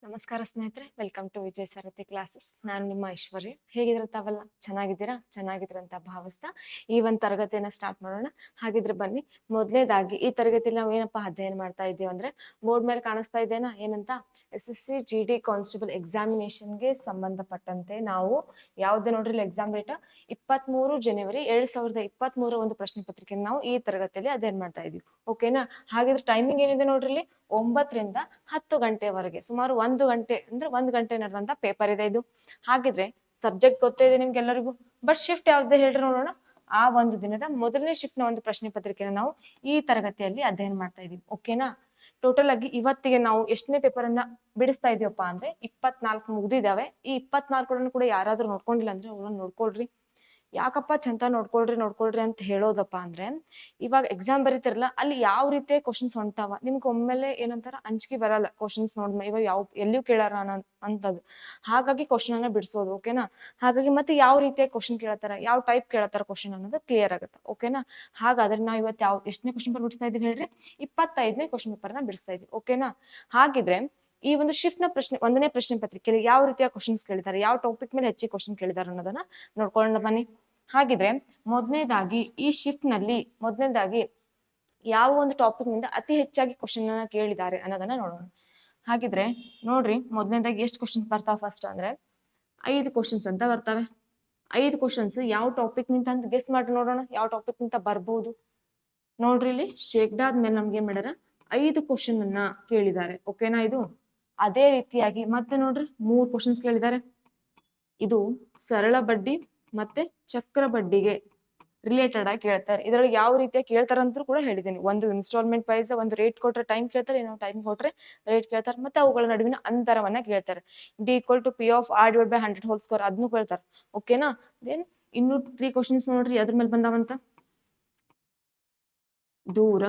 ನಮಸ್ಕಾರ ಸ್ನೇಹಿತರೆ, welcome to Vijay Sarathi classes. ನಾನು ನಿಮ್ಮ ಐಶ್ವರ್ಯ. ಹೇಗಿದ್ರೆ ತಾವೆಲ್ಲ ಚೆನ್ನಾಗಿದ್ದೀರಾ ಅಂತ ಭಾವಿಸ್ತಾ ಈ ಒಂದು ತರಗತಿಯನ್ನ ಸ್ಟಾರ್ಟ್ ಮಾಡೋಣ. ಹಾಗಿದ್ರೆ ಬನ್ನಿ, ಮೊದಲನೇದಾಗಿ ಈ ತರಗತಿಯಲ್ಲಿ ನಾವು ಏನಪ್ಪಾ ಅಧ್ಯಯನ ಮಾಡ್ತಾ ಇದ್ದೀವಿ ಅಂದ್ರೆ, ಬೋರ್ಡ್ ಮೇಲೆ ಕಾಣಿಸ್ತಾ ಇದ್ದೇನಾ ಏನಂತ, SSC GD ಕಾನ್ಸ್ಟೇಬಲ್ ಎಕ್ಸಾಮಿನೇಷನ್ಗೆ ಸಂಬಂಧಪಟ್ಟಂತೆ ನಾವು ಯಾವ್ದೇ ನೋಡ್ರಿ ಎಕ್ಸಾಮ್ ಡೇಟ್ 23 ಜನವರಿ 2023 ಒಂದು ಪ್ರಶ್ನೆ ಪತ್ರಿಕೆ ನಾವು ಈ ತರಗತಿಯಲ್ಲಿ ಅಧ್ಯಯನ ಮಾಡ್ತಾ ಇದೀವಿ. ಓಕೆನಾ? ಹಾಗಿದ್ರೆ ಟೈಮಿಂಗ್ ಏನಿದೆ ನೋಡ್ರಿ ಇಲ್ಲಿ 9ರಿಂದ 10 ಗಂಟೆವರೆಗೆ, ಸುಮಾರು 1 ಗಂಟೆ ಅಂದ್ರೆ 1 ಗಂಟೆ ನಡೆದಂತ ಪೇಪರ್ ಇದೆ ಇದು. ಹಾಗಿದ್ರೆ ಸಬ್ಜೆಕ್ಟ್ ಗೊತ್ತೇ ಇದೆ ನಿಮ್ಗೆಲ್ಲರಿಗೂ, ಬಟ್ ಶಿಫ್ಟ್ ಯಾವ್ದು ಹೇಳ್ರಿ ನೋಡೋಣ. ಆ ಒಂದು ದಿನದ ಮೊದಲನೇ ಶಿಫ್ಟ್ ನ ಒಂದು ಪ್ರಶ್ನೆ ಪತ್ರಿಕೆನ ನಾವು ಈ ತರಗತಿಯಲ್ಲಿ ಅಧ್ಯಯನ ಮಾಡ್ತಾ ಇದೀವಿ. ಓಕೆನಾ? ಟೋಟಲ್ ಆಗಿ ಇವತ್ತಿಗೆ ನಾವು ಎಷ್ಟನೇ ಪೇಪರ್ ಅನ್ನ ಬಿಡಿಸ್ತಾ ಇದೀವಪ್ಪ ಅಂದ್ರೆ 24 ಮುಗ್ದಿದಾವೆ. ಈ 24 ಕೂಡ ಯಾರಾದ್ರೂ ನೋಡ್ಕೊಂಡಿಲ್ಲ ಅಂದ್ರೆ ಅವ್ರನ್ನ ನೋಡ್ಕೊಳ್ರಿ. ಯಾಕಪ್ಪ ಚಂದ ನೋಡ್ಕೊಳ್ರಿ ಅಂತ ಹೇಳೋದಪ್ಪ ಅಂದ್ರೆ, ಇವಾಗ ಎಕ್ಸಾಮ್ ಬರೀತಿರಲ್ಲ, ಅಲ್ಲಿ ಯಾವ ರೀತಿಯ ಕ್ವಶನ್ಸ್ ಹೊಂಟಾವ ನಿಮ್ಗೆ ಒಮ್ಮೆಲೆ ಏನಂತಾರ ಅಂಜಿಕೆ ಬರಲ್ಲ. ಕ್ವಶನ್ಸ್ ಇವಾಗ ಯಾವ ಎಲ್ಲಿಯೂ ಕೇಳಾರ ಅಂತದ್ದು. ಹಾಗಾಗಿ ಕ್ವಶನ್ ಅನ್ನ ಬಿಡಿಸೋದು. ಓಕೆನಾ? ಹಾಗಾಗಿ ಮತ್ತೆ ಯಾವ ರೀತಿಯ ಕ್ವಶನ್ ಕೇಳತ್ತಾರ, ಯಾವ ಟೈಪ್ ಕೇಳತ್ತಾರ ಕ್ವಶನ್ ಅನ್ನೋದು ಕ್ಲಿಯರ್ ಆಗುತ್ತೆ. ಓಕೆನಾ? ಹಾಗಾದ್ರೆ ನಾವು ಇವತ್ತು ಎಷ್ಟನೇ ಕ್ವಶನ್ ಪೇಪರ್ ಬಿಡಿಸ್ತಾ ಇದೀವಿ ಹೇಳ್ರಿ? 25ನೇ ಕ್ವಶನ್ ಪೇಪರ್ ನ ಬಿಡಿಸ್ತಾ ಇದೀವಿ. ಓಕೆನಾ? ಹಾಗಿದ್ರೆ ಈ ಒಂದು ಶಿಫ್ಟ್ ನ ಪ್ರಶ್ನೆ, 1ನೇ ಪ್ರಶ್ನೆ ಪತ್ರಿಕೆಯಲ್ಲಿ ಯಾವ ರೀತಿಯ ಕ್ವಶನ್ಸ್ ಕೇಳಿದ್ದಾರೆ, ಯಾವ ಟಾಪಿಕ್ ಮೇಲೆ ಹೆಚ್ಚಿಗೆ ಕ್ವಶನ್ ಕೇಳಿದ್ದಾರೆ ಅನ್ನೋದನ್ನ ನೋಡ್ಕೊಂಡು ಬನ್ನಿ. ಹಾಗಿದ್ರೆ ಮೊದಲನೇದಾಗಿ ಈ ಶಿಫ್ಟ್ ನಲ್ಲಿ ಯಾವ ಒಂದು ಟಾಪಿಕ್ ನಿಂದ ಅತಿ ಹೆಚ್ಚಾಗಿ ಕ್ವಶನ್ ಅನ್ನ ಕೇಳಿದ್ದಾರೆ ಅನ್ನೋದನ್ನ ನೋಡೋಣ. ಹಾಗಿದ್ರೆ ನೋಡ್ರಿ, ಮೊದಲನೇದಾಗಿ ಎಷ್ಟು ಕ್ವಶನ್ಸ್ ಬರ್ತಾವ ಫಸ್ಟ್ ಅಂದ್ರೆ 5 ಕ್ವಶನ್ಸ್ ಅಂತ ಬರ್ತವೆ. 5 ಕ್ವಶನ್ಸ್ ಯಾವ ಟಾಪಿಕ್ ನಿಂತ ಅಂತ ಗೆಸ್ ಮಾಡಿ ನೋಡೋಣ, ಯಾವ ಟಾಪಿಕ್ ನಿಂತ ಬರ್ಬೋದು. ನೋಡ್ರಿ, ಇಲ್ಲಿ ಶೇಕ್ಡಾದ್ಮೇಲೆ ನಮ್ಗೆ ಏನ್ ಮಾಡ್ಯಾರ, 5 ಕ್ವಶನ್ ಅನ್ನ ಕೇಳಿದ್ದಾರೆ. ಓಕೆನಾ? ಇದು ಅದೇ ರೀತಿಯಾಗಿ ಮತ್ತೆ ನೋಡ್ರಿ 3 ಕ್ವಶನ್ಸ್ ಕೇಳಿದ್ದಾರೆ. ಇದು ಸರಳ ಬಡ್ಡಿ ಮತ್ತೆ ಚಕ್ರ ಬಡ್ಡಿಗೆ ರಿಲೇಟೆಡ್ ಆಗಿ ಕೇಳ್ತಾರೆ. ಇದ್ರೊಳಗೆ ಯಾವ ರೀತಿಯ ಕೇಳ್ತಾರ ಅಂತ ಕೂಡ ಹೇಳಿದ್ದೀನಿ. ಒಂದು ಇನ್ಸ್ಟಾಲ್ಮೆಂಟ್ ವೈಸ್ ಒಂದು ರೇಟ್ ಕೊಟ್ರೆ ಟೈಮ್ ಕೇಳ್ತಾರೆ, ಏನೋ ಟೈಮ್ ಕೊಟ್ರೆ ರೇಟ್ ಕೇಳ್ತಾರೆ, ಮತ್ತೆ ಅವುಗಳ ನಡುವಿನ ಅಂತರವನ್ನ ಕೇಳ್ತಾರೆ. D=P(r/100)² ಅದನ್ನು ಕೇಳ್ತಾರೆ. ಓಕೆನಾ? ದೆನ್ ಇನ್ನು 3 ಕ್ವಶನ್ಸ್ ನೋಡ್ರಿ ಅದ್ರ ಮೇಲೆ ಬಂದಾವಂತ. ದೂರ,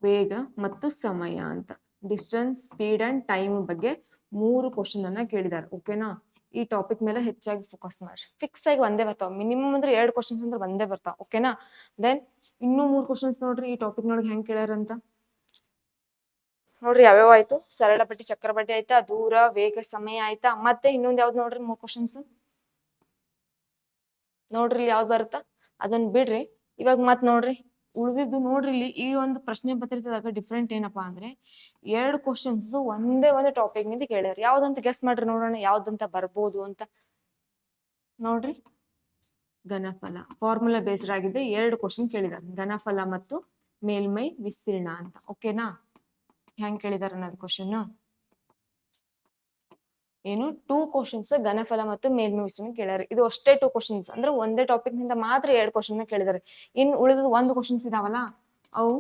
ವೇಗ ಮತ್ತು ಸಮಯ ಅಂತ, ಡಿಸ್ಟೆನ್ಸ್, ಸ್ಪೀಡ್ ಅಂಡ್ ಟೈಮ್ ಬಗ್ಗೆ 3 ಕ್ವಶನ್ ಅನ್ನ ಕೇಳಿದ್ದಾರೆ. ಓಕೆನಾ? ಈ ಟಾಪಿಕ್ ಮೇಲೆ ಹೆಚ್ಚಾಗಿ ಫೋಕಸ್ ಮಾಡ್ರಿ. ಫಿಕ್ಸ್ ಆಗಿ ಒಂದೇ ಬರ್ತಾವ, ಮಿನಿಮಮ್ ಅಂದ್ರೆ 2 ಕ್ವಶನ್ಸ್ ಅಂದ್ರೆ ಒಂದೇ ಬರ್ತಾವ. ಓಕೆನಾ? ದೆನ್ ಇನ್ನೂ 3 ಕ್ವಶನ್ಸ್ ನೋಡ್ರಿ ಈ ಟಾಪಿಕ್ ನೊಳಗೆ ಹೆಂಗ್ ಕೇಳ್ಯಾರಂತ ನೋಡ್ರಿ. ಯಾವ್ಯಾವ ಆಯ್ತು? ಸರಳ ಬಡ್ಡಿ, ಚಕ್ರ ಬಡ್ಡಿ ಆಯ್ತಾ, ದೂರ, ವೇಗ, ಸಮಯ ಆಯ್ತಾ, ಮತ್ತೆ ಇನ್ನೊಂದ್ ಯಾವ್ದು ನೋಡ್ರಿ 3 ಕ್ವಶನ್ಸ್ ನೋಡ್ರಿ ಯಾವ್ದು ಬರುತ್ತಾ ಅದನ್ನ ಬಿಡ್ರಿ. ಇವಾಗ ಮತ್ ನೋಡ್ರಿ ಉಳಿದಿದ್ದು ನೋಡ್ರಿ, ಇಲ್ಲಿ ಈ ಒಂದು ಪ್ರಶ್ನೆ ಪತ್ರಿಕೆದಾಗ ಡಿಫ್ರೆಂಟ್ ಏನಪ್ಪಾ ಅಂದ್ರೆ 2 ಕ್ವಶನ್ಸ್ ಒಂದೇ ಒಂದು ಟಾಪಿಕ್ ನಿಂದ ಕೇಳ್ಯಾರ. ಯಾವ್ದಂತ ಗೆಸ್ ಮಾಡ್ರಿ ನೋಡೋಣ, ಯಾವ್ದಂತ ಬರ್ಬೋದು ಅಂತ. ನೋಡ್ರಿ, ಘನಫಲ, ಫಾರ್ಮುಲಾ ಬೇಸ್ಡ್ ಆಗಿದೆ 2 ಕ್ವಶನ್ ಕೇಳಿದಾರೆ, ಘನಫಲ ಮತ್ತು ಮೇಲ್ಮೈ ವಿಸ್ತೀರ್ಣ ಅಂತ. ಓಕೆನಾ? ಹೆಂಗ್ ಕೇಳಿದಾರೆ ಅನ್ನೋದು ಕ್ವಶನ್ ಏನು, 2 ಕ್ವಶನ್ಸ್ ಘನಫಲ ಮತ್ತು ಮೇಲ್ಮೈ ವಿಸ್ತೀರ್ಣ ಕೇಳ್ಯಾರ. ಇದು ಅಷ್ಟೇ 2 ಕ್ವಶನ್ಸ್ ಅಂದ್ರೆ ಒಂದೇ ಟಾಪಿಕ್ ನಿಂದ ಮಾತ್ರ 2 ಕ್ವಶನ್ ಕೇಳಿದಾರೆ. ಇನ್ ಉಳಿದ 1 ಕ್ವಶನ್ಸ್ ಇದಾವಲ್ಲ, ಅವು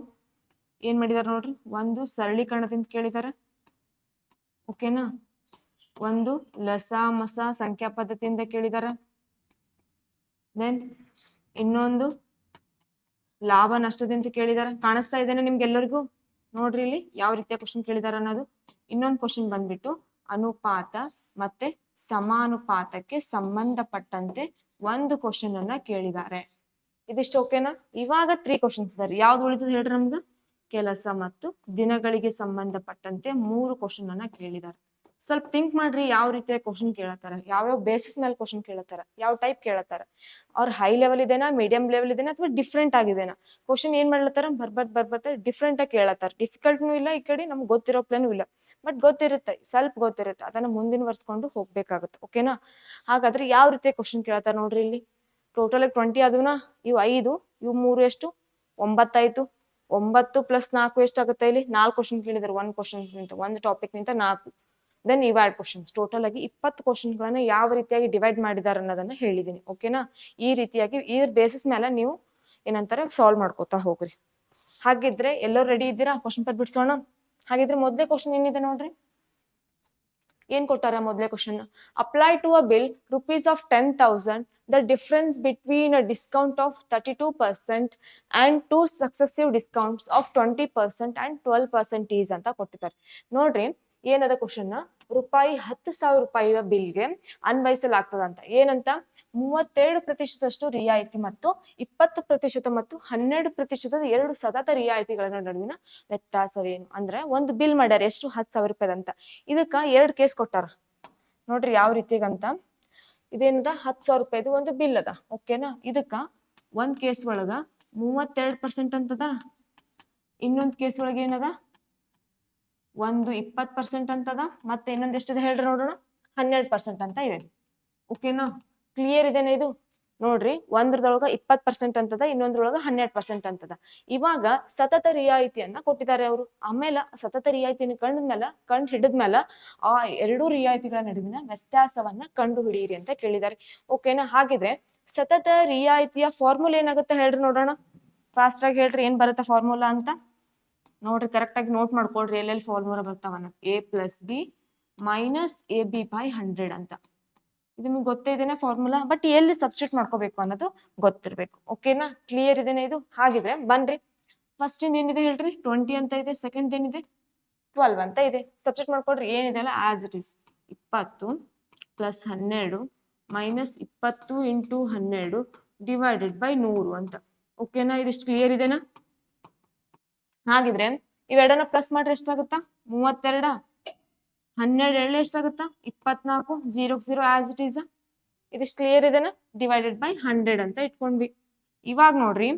ಏನ್ ಮಾಡಿದಾರೆ ನೋಡ್ರಿ, ಒಂದು ಸರಳೀಕರಣದಿಂದ ಕೇಳಿದಾರೆ. ಓಕೆನಾ? ಒಂದು ಲಸ ಮಸ ಸಂಖ್ಯಾ ಪದ್ಧತಿಯಿಂದ ಕೇಳಿದಾರೆ. ದೆನ್ ಇನ್ನೊಂದು ಲಾಭ ನಷ್ಟದಿಂದ ಕೇಳಿದಾರೆ. ಕಾಣಿಸ್ತಾ ಇದ್ದೇನೆ ನಿಮ್ಗೆಲ್ಲರಿಗೂ? ನೋಡ್ರಿ ಇಲ್ಲಿ ಯಾವ ರೀತಿಯ ಕ್ವಶನ್ ಕೇಳಿದಾರೆ ಅನ್ನೋದು. ಇನ್ನೊಂದು ಕ್ವಶನ್ ಬಂದ್ಬಿಟ್ಟು ಅನುಪಾತ ಮತ್ತೆ ಸಮಾನುಪಾತಕ್ಕೆ ಸಂಬಂಧಪಟ್ಟಂತೆ ಒಂದು ಕ್ವಶನ್ ಅನ್ನ ಕೇಳಿದ್ದಾರೆ. ಇದಿಷ್ಟು ಓಕೆನಾ? ಇವಾಗ 3 ಕ್ವಶನ್ಸ್ ಬರ್ರಿ. ಯಾವ್ದು ಉಳಿತದ ಹೇಳ್ರಿ ನಮ್ದು? ಕೆಲಸ ಮತ್ತು ದಿನಗಳಿಗೆ ಸಂಬಂಧಪಟ್ಟಂತೆ 3 ಕ್ವಶನ್ ಅನ್ನ ಕೇಳಿದ್ದಾರೆ. ಸ್ವಲ್ಪ ಥಿಂಕ್ ಮಾಡ್ರಿ, ಯಾವ ರೀತಿಯ ಕ್ವಶನ್ ಕೇಳತ್ತಾರ, ಯಾವ್ಯಾವ ಬೇಸಿಸ್ ಮೇಲೆ ಕ್ವಶನ್ ಕೇಳತ್ತಾರ, ಯಾವ ಟೈಪ್ ಕೇಳತ್ತಾರ, ಅವ್ರ ಹೈ ಲೆವೆಲ್ ಇದೆನಾ, ಮೀಡಿಯಂ ಲೆವೆಲ್ ಇದೆನಾ, ಅಥವಾ ಡಿಫ್ರೆಂಟ್ ಆಗಿದೆನಾ? ಕ್ವಶನ್ ಏನ್ ಮಾಡ್ಲತ್ತಾರ, ಬರ್ಬರ್ತ ಡಿಫ್ರೆಂಟ್ ಆಗಿ ಕೇಳತ್ತಾರ. ಡಿಫಿಕಲ್ಟ್ನು ಇಲ್ಲ, ಈ ಕಡೆ ನಮ್ಗೆ ಗೊತ್ತಿರೋ ಪ್ಲೇನು ಇಲ್ಲ, ಬಟ್ ಗೊತ್ತಿರುತ್ತೆ, ಸ್ವಲ್ಪ ಗೊತ್ತಿರುತ್ತೆ, ಅದನ್ನ ಮುಂದಿನವರ್ಸ್ಕೊಂಡು ಹೋಗ್ಬೇಕಾಗುತ್ತೆ. ಓಕೆನಾ? ಹಾಗಾದ್ರೆ ಯಾವ ರೀತಿಯ ಕ್ವಶನ್ ಕೇಳತ್ತಾರ ನೋಡ್ರಿ. ಇಲ್ಲಿ ಟೋಟಲ್ 20 ಅದನ್ನ, ಇವು 5, ಇವು 3 ಎಷ್ಟು, 9 ಆಯ್ತು. 9 + 4 ಎಷ್ಟಾಗುತ್ತೆ? ಇಲ್ಲಿ 4 ಕ್ವಶನ್ ಕೇಳಿದಾರೆ. 1 ಕ್ವಶನ್ ನಿಂತ, ಒಂದು ಟಾಪಿಕ್ ನಿಂತ 4. ದೆನ್ ಇವ್ 2 ಕ್ವಶನ್ಸ್, ಟೋಟಲ್ ಆಗಿ 20 ಕ್ವಶನ್ ಗಳನ್ನ ಯಾವ ರೀತಿಯಾಗಿ ಡಿವೈಡ್ ಮಾಡಿದಾರೆ ಅನ್ನೋದನ್ನ ಹೇಳಿದೀನಿ. ಓಕೆನಾ? ಈ ರೀತಿಯಾಗಿ ಈ ಬೇಸಿಸ್ ಮೇಲೆ ನೀವು ಏನಂತಾರೆ ಸಾಲ್ವ್ ಮಾಡ್ಕೋತಾ ಹೋಗ್ರಿ. ಹಾಗಿದ್ರೆ ಎಲ್ಲರೂ ರೆಡಿ ಇದ್ದೀರಾ? ಕ್ವಶನ್ ಪೇಪರ್ ಬಿಡ್ಸೋಣ. ಹಾಗಿದ್ರೆ ಮೊದಲೇ ಕ್ವಶನ್ ಏನಿದೆ ನೋಡ್ರಿ, ಏನ್ ಕೊಟ್ಟಾರ ಮೊದಲೇ question? Apply to a bill ₹10,000 the difference between a discount of 32% and 2 successive discounts of 20% and 12% ಅಂತ ಕೊಟ್ಟಿದ್ದಾರೆ. ನೋಡ್ರಿ, ಏನದ ಕ್ವಶನ್, ರೂಪಾಯಿ 10,000 ರೂಪಾಯಿಯ ಬಿಲ್ಗೆ ಅನ್ವಯಿಸಲಾಗ್ತದಂತ. ಏನಂತ, 32% ರಿಯಾಯಿತಿ ಮತ್ತು 20% ಮತ್ತು 12% ಎರಡು ಸತತ ರಿಯಾಯಿತಿಗಳ ನಡುವಿನ ವ್ಯತ್ಯಾಸವೇನು. ಅಂದ್ರೆ ಒಂದು ಬಿಲ್ ಮಾಡ್ಯಾರ, ಎಷ್ಟು, 10,000 ರೂಪಾಯಿದಂತ. ಇದಕ್ಕ 2 ಕೇಸ್ ಕೊಟ್ಟಾರ ನೋಡ್ರಿ. ಯಾವ ರೀತಿಗಂತ, ಇದೇನದ 10,000 ರೂಪಾಯಿದು ಒಂದು ಬಿಲ್ ಅದ, ಓಕೆನಾ. ಇದಕ್ಕ ಒಂದ್ ಕೇಸ್ ಒಳಗ 32% ಅಂತದ, ಇನ್ನೊಂದ್ ಕೇಸ್ ಒಳಗ ಏನದ, ಒಂದು 20% ಅಂತದ, ಮತ್ತೆ ಇನ್ನೊಂದ್ ಎಷ್ಟದ ಹೇಳ್ರಿ ನೋಡೋಣ, 12% ಅಂತ ಇದೆ. ಓಕೆನಾ, ಕ್ಲಿಯರ್ ಇದೇನೆ ಇದು. ನೋಡ್ರಿ, ಒಂದ್ರದೊಳಗ 20% ಅಂತದ, ಇನ್ನೊಂದ್ರೊಳಗ 12% ಅಂತದ. ಇವಾಗ ಸತತ ರಿಯಾಯಿತಿಯನ್ನ ಕೊಟ್ಟಿದ್ದಾರೆ ಅವರು. ಆಮೇಲೆ ಸತತ ರಿಯಾಯಿತಿಯನ್ನು ಕಂಡು ಹಿಡಿದ್ಮೇಲೆ ಆ ಎರಡು ರಿಯಾಯಿತಿಗಳ ನಡುವಿನ ವ್ಯತ್ಯಾಸವನ್ನ ಕಂಡು ಹಿಡಿಯಿರಿ ಅಂತ ಕೇಳಿದ್ದಾರೆ. ಓಕೆನಾ, ಹಾಗಿದ್ರೆ ಸತತ ರಿಯಾಯಿತಿಯ ಫಾರ್ಮುಲಾ ಏನಾಗುತ್ತೆ ಹೇಳ್ರಿ ನೋಡೋಣ. ಫಾಸ್ಟ್ ಆಗಿ ಹೇಳ್ರಿ, ಏನ್ ಬರುತ್ತೆ ಫಾರ್ಮುಲಾ ಅಂತ ನೋಡ್ರಿ. ಕರೆಕ್ಟ್ ಆಗಿ ನೋಟ್ ಮಾಡ್ಕೊಳ್ರಿ ಎಲ್ಲೆಲ್ಲಿ ಫಾರ್ಮುಲಾ ಬರ್ತಾವನ್ನ. A+B - AB/100 ಅಂತ. ಇದು ನಿಮ್ಗೆ ಗೊತ್ತೇ ಇದೇನೆ ಫಾರ್ಮುಲಾ, ಬಟ್ ಎಲ್ಲಿ ಸಬ್ಸ್ಟಿಟ್ಯೂಟ್ ಮಾಡ್ಕೋಬೇಕು ಅನ್ನೋದು ಗೊತ್ತಿರ್ಬೇಕು. ಓಕೆನಾ, ಕ್ಲಿಯರ್ ಇದೇನೆ ಇದು. ಹಾಗಿದ್ರೆ ಬನ್ರಿ, ಫಸ್ಟ್ ಇಂದ ಏನಿದೆ ಹೇಳ್ರಿ, 20 ಅಂತ ಇದೆ. ಸೆಕೆಂಡ್ ಏನಿದೆ, 12 ಅಂತ ಇದೆ. ಸಬ್ಸ್ಟಿಟ್ಯೂಟ್ ಮಾಡ್ಕೊಳ್ರಿ. ಏನಿದೆ ಅಲ್ಲ ಆಸ್ ಇಟ್ ಇಸ್, 20 + 12 - 20 × 12 / 100 ಅಂತ. ಓಕೆನಾ, ಇದಿಷ್ಟು ಕ್ಲಿಯರ್ ಇದೆನಾ. ಹಾಗಿದ್ರೆ ಇವೆರಡನ್ನ ಪ್ಲಸ್ ಮಾಡ್ರಿ, ಎಷ್ಟಾಗುತ್ತಾ, 32. 12 ಎಷ್ಟಾಗುತ್ತಾ, 24. 0 0 ಆಸ್ ಇಟ್ ಈಸ್. ಇದಿಷ್ಟು ಕ್ಲಿಯರ್ ಇದೆನಾ. /100 ಅಂತ ಇಟ್ಕೊಂಡ್ವಿ. ಇವಾಗ ನೋಡ್ರಿ,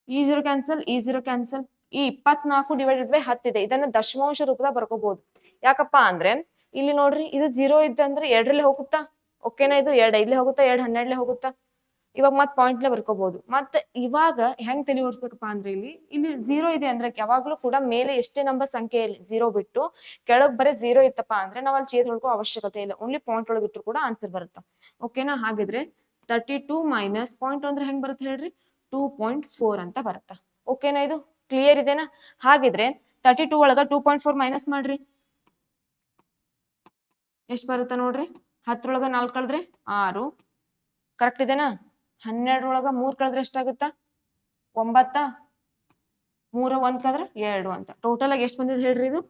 ಈ 0 ಕ್ಯಾನ್ಸಲ್, ಈ 0 ಕ್ಯಾನ್ಸಲ್. ಈ 24 / 10 ಇದೆ. ಇದನ್ನ ದಶಮಾಂಶ ರೂಪದಾಗ ಬರ್ಕೋಬಹುದು. ಯಾಕಪ್ಪ ಅಂದ್ರೆ ಇಲ್ಲಿ ನೋಡ್ರಿ, ಇದು 0 ಇದ್ದಂದ್ರೆ 2 ಹೋಗುತ್ತಾ. ಓಕೆನಾ, ಇದು 2 5 ಹೋಗುತ್ತಾ, 2 12 ಹೋಗುತ್ತಾ. ಇವಾಗ ಮತ್ ಪಾಯಿಂಟ್ಲೆ ಬರ್ಕೋಬಹುದು. ಮತ್ತೆ ಇವಾಗ ಹೆಂಗ್ ತಲೆ ಓಡಿಸ್ಬೇಕಪ್ಪ ಅಂದ್ರೆ, ಇಲ್ಲಿ 0 ಇದೆ ಅಂದ್ರೆ ಯಾವಾಗ್ಲೂ ಕೂಡ ಮೇಲೆ ಎಷ್ಟೇ ನಂಬರ್ ಸಂಖ್ಯೆ 0 ಬಿಟ್ಟು ಕೆಳಗ್ ಬರೀ 0 ಇತ್ತಪ್ಪ ಅಂದ್ರೆ ನಾವ್ ಅಲ್ಲಿ ಚೇತ್ ಹೊಡ್ಕೋ ಅವಶ್ಯಕತೆ ಇಲ್ಲ. ಓನ್ಲಿ ಪಾಯಿಂಟ್ ಒಳಗೆ ಇಟ್ಟರು ಕೂಡ ಆನ್ಸರ್ ಬರುತ್ತೆ. ಓಕೆನಾ, ಹಾಗಿದ್ರೆ 32 - ಪಾಯಿಂಟ್ ಅಂದ್ರೆ ಹೆಂಗ್ ಬರುತ್ತೆ ಹೇಳ್ರಿ, 2.4 ಅಂತ ಬರುತ್ತ. ಓಕೆನಾ, ಇದು ಕ್ಲಿಯರ್ ಇದೆನಾ. ಹಾಗಿದ್ರೆ 32 ಒಳಗ 2.4 ಮೈನಸ್ ಮಾಡ್ರಿ, ಎಷ್ಟ್ ಬರುತ್ತ ನೋಡ್ರಿ. 10 ಒಳಗ 4 ಕಳೆದ್ರೆ 6, ಕರೆಕ್ಟ್ ಇದೆನಾ. 12 ಒಳಗ 3 ಕಳೆದ್ರೆ ಎಷ್ಟಾಗುತ್ತಾ, 9. 3 1 ಕಳೆದ್ರೆ 2 ಅಂತ. ಟೋಟಲ್ ಆಗಿ ಎಷ್ಟು ಬಂದಿದೆ ಹೇಳ್ರಿ, ಇದು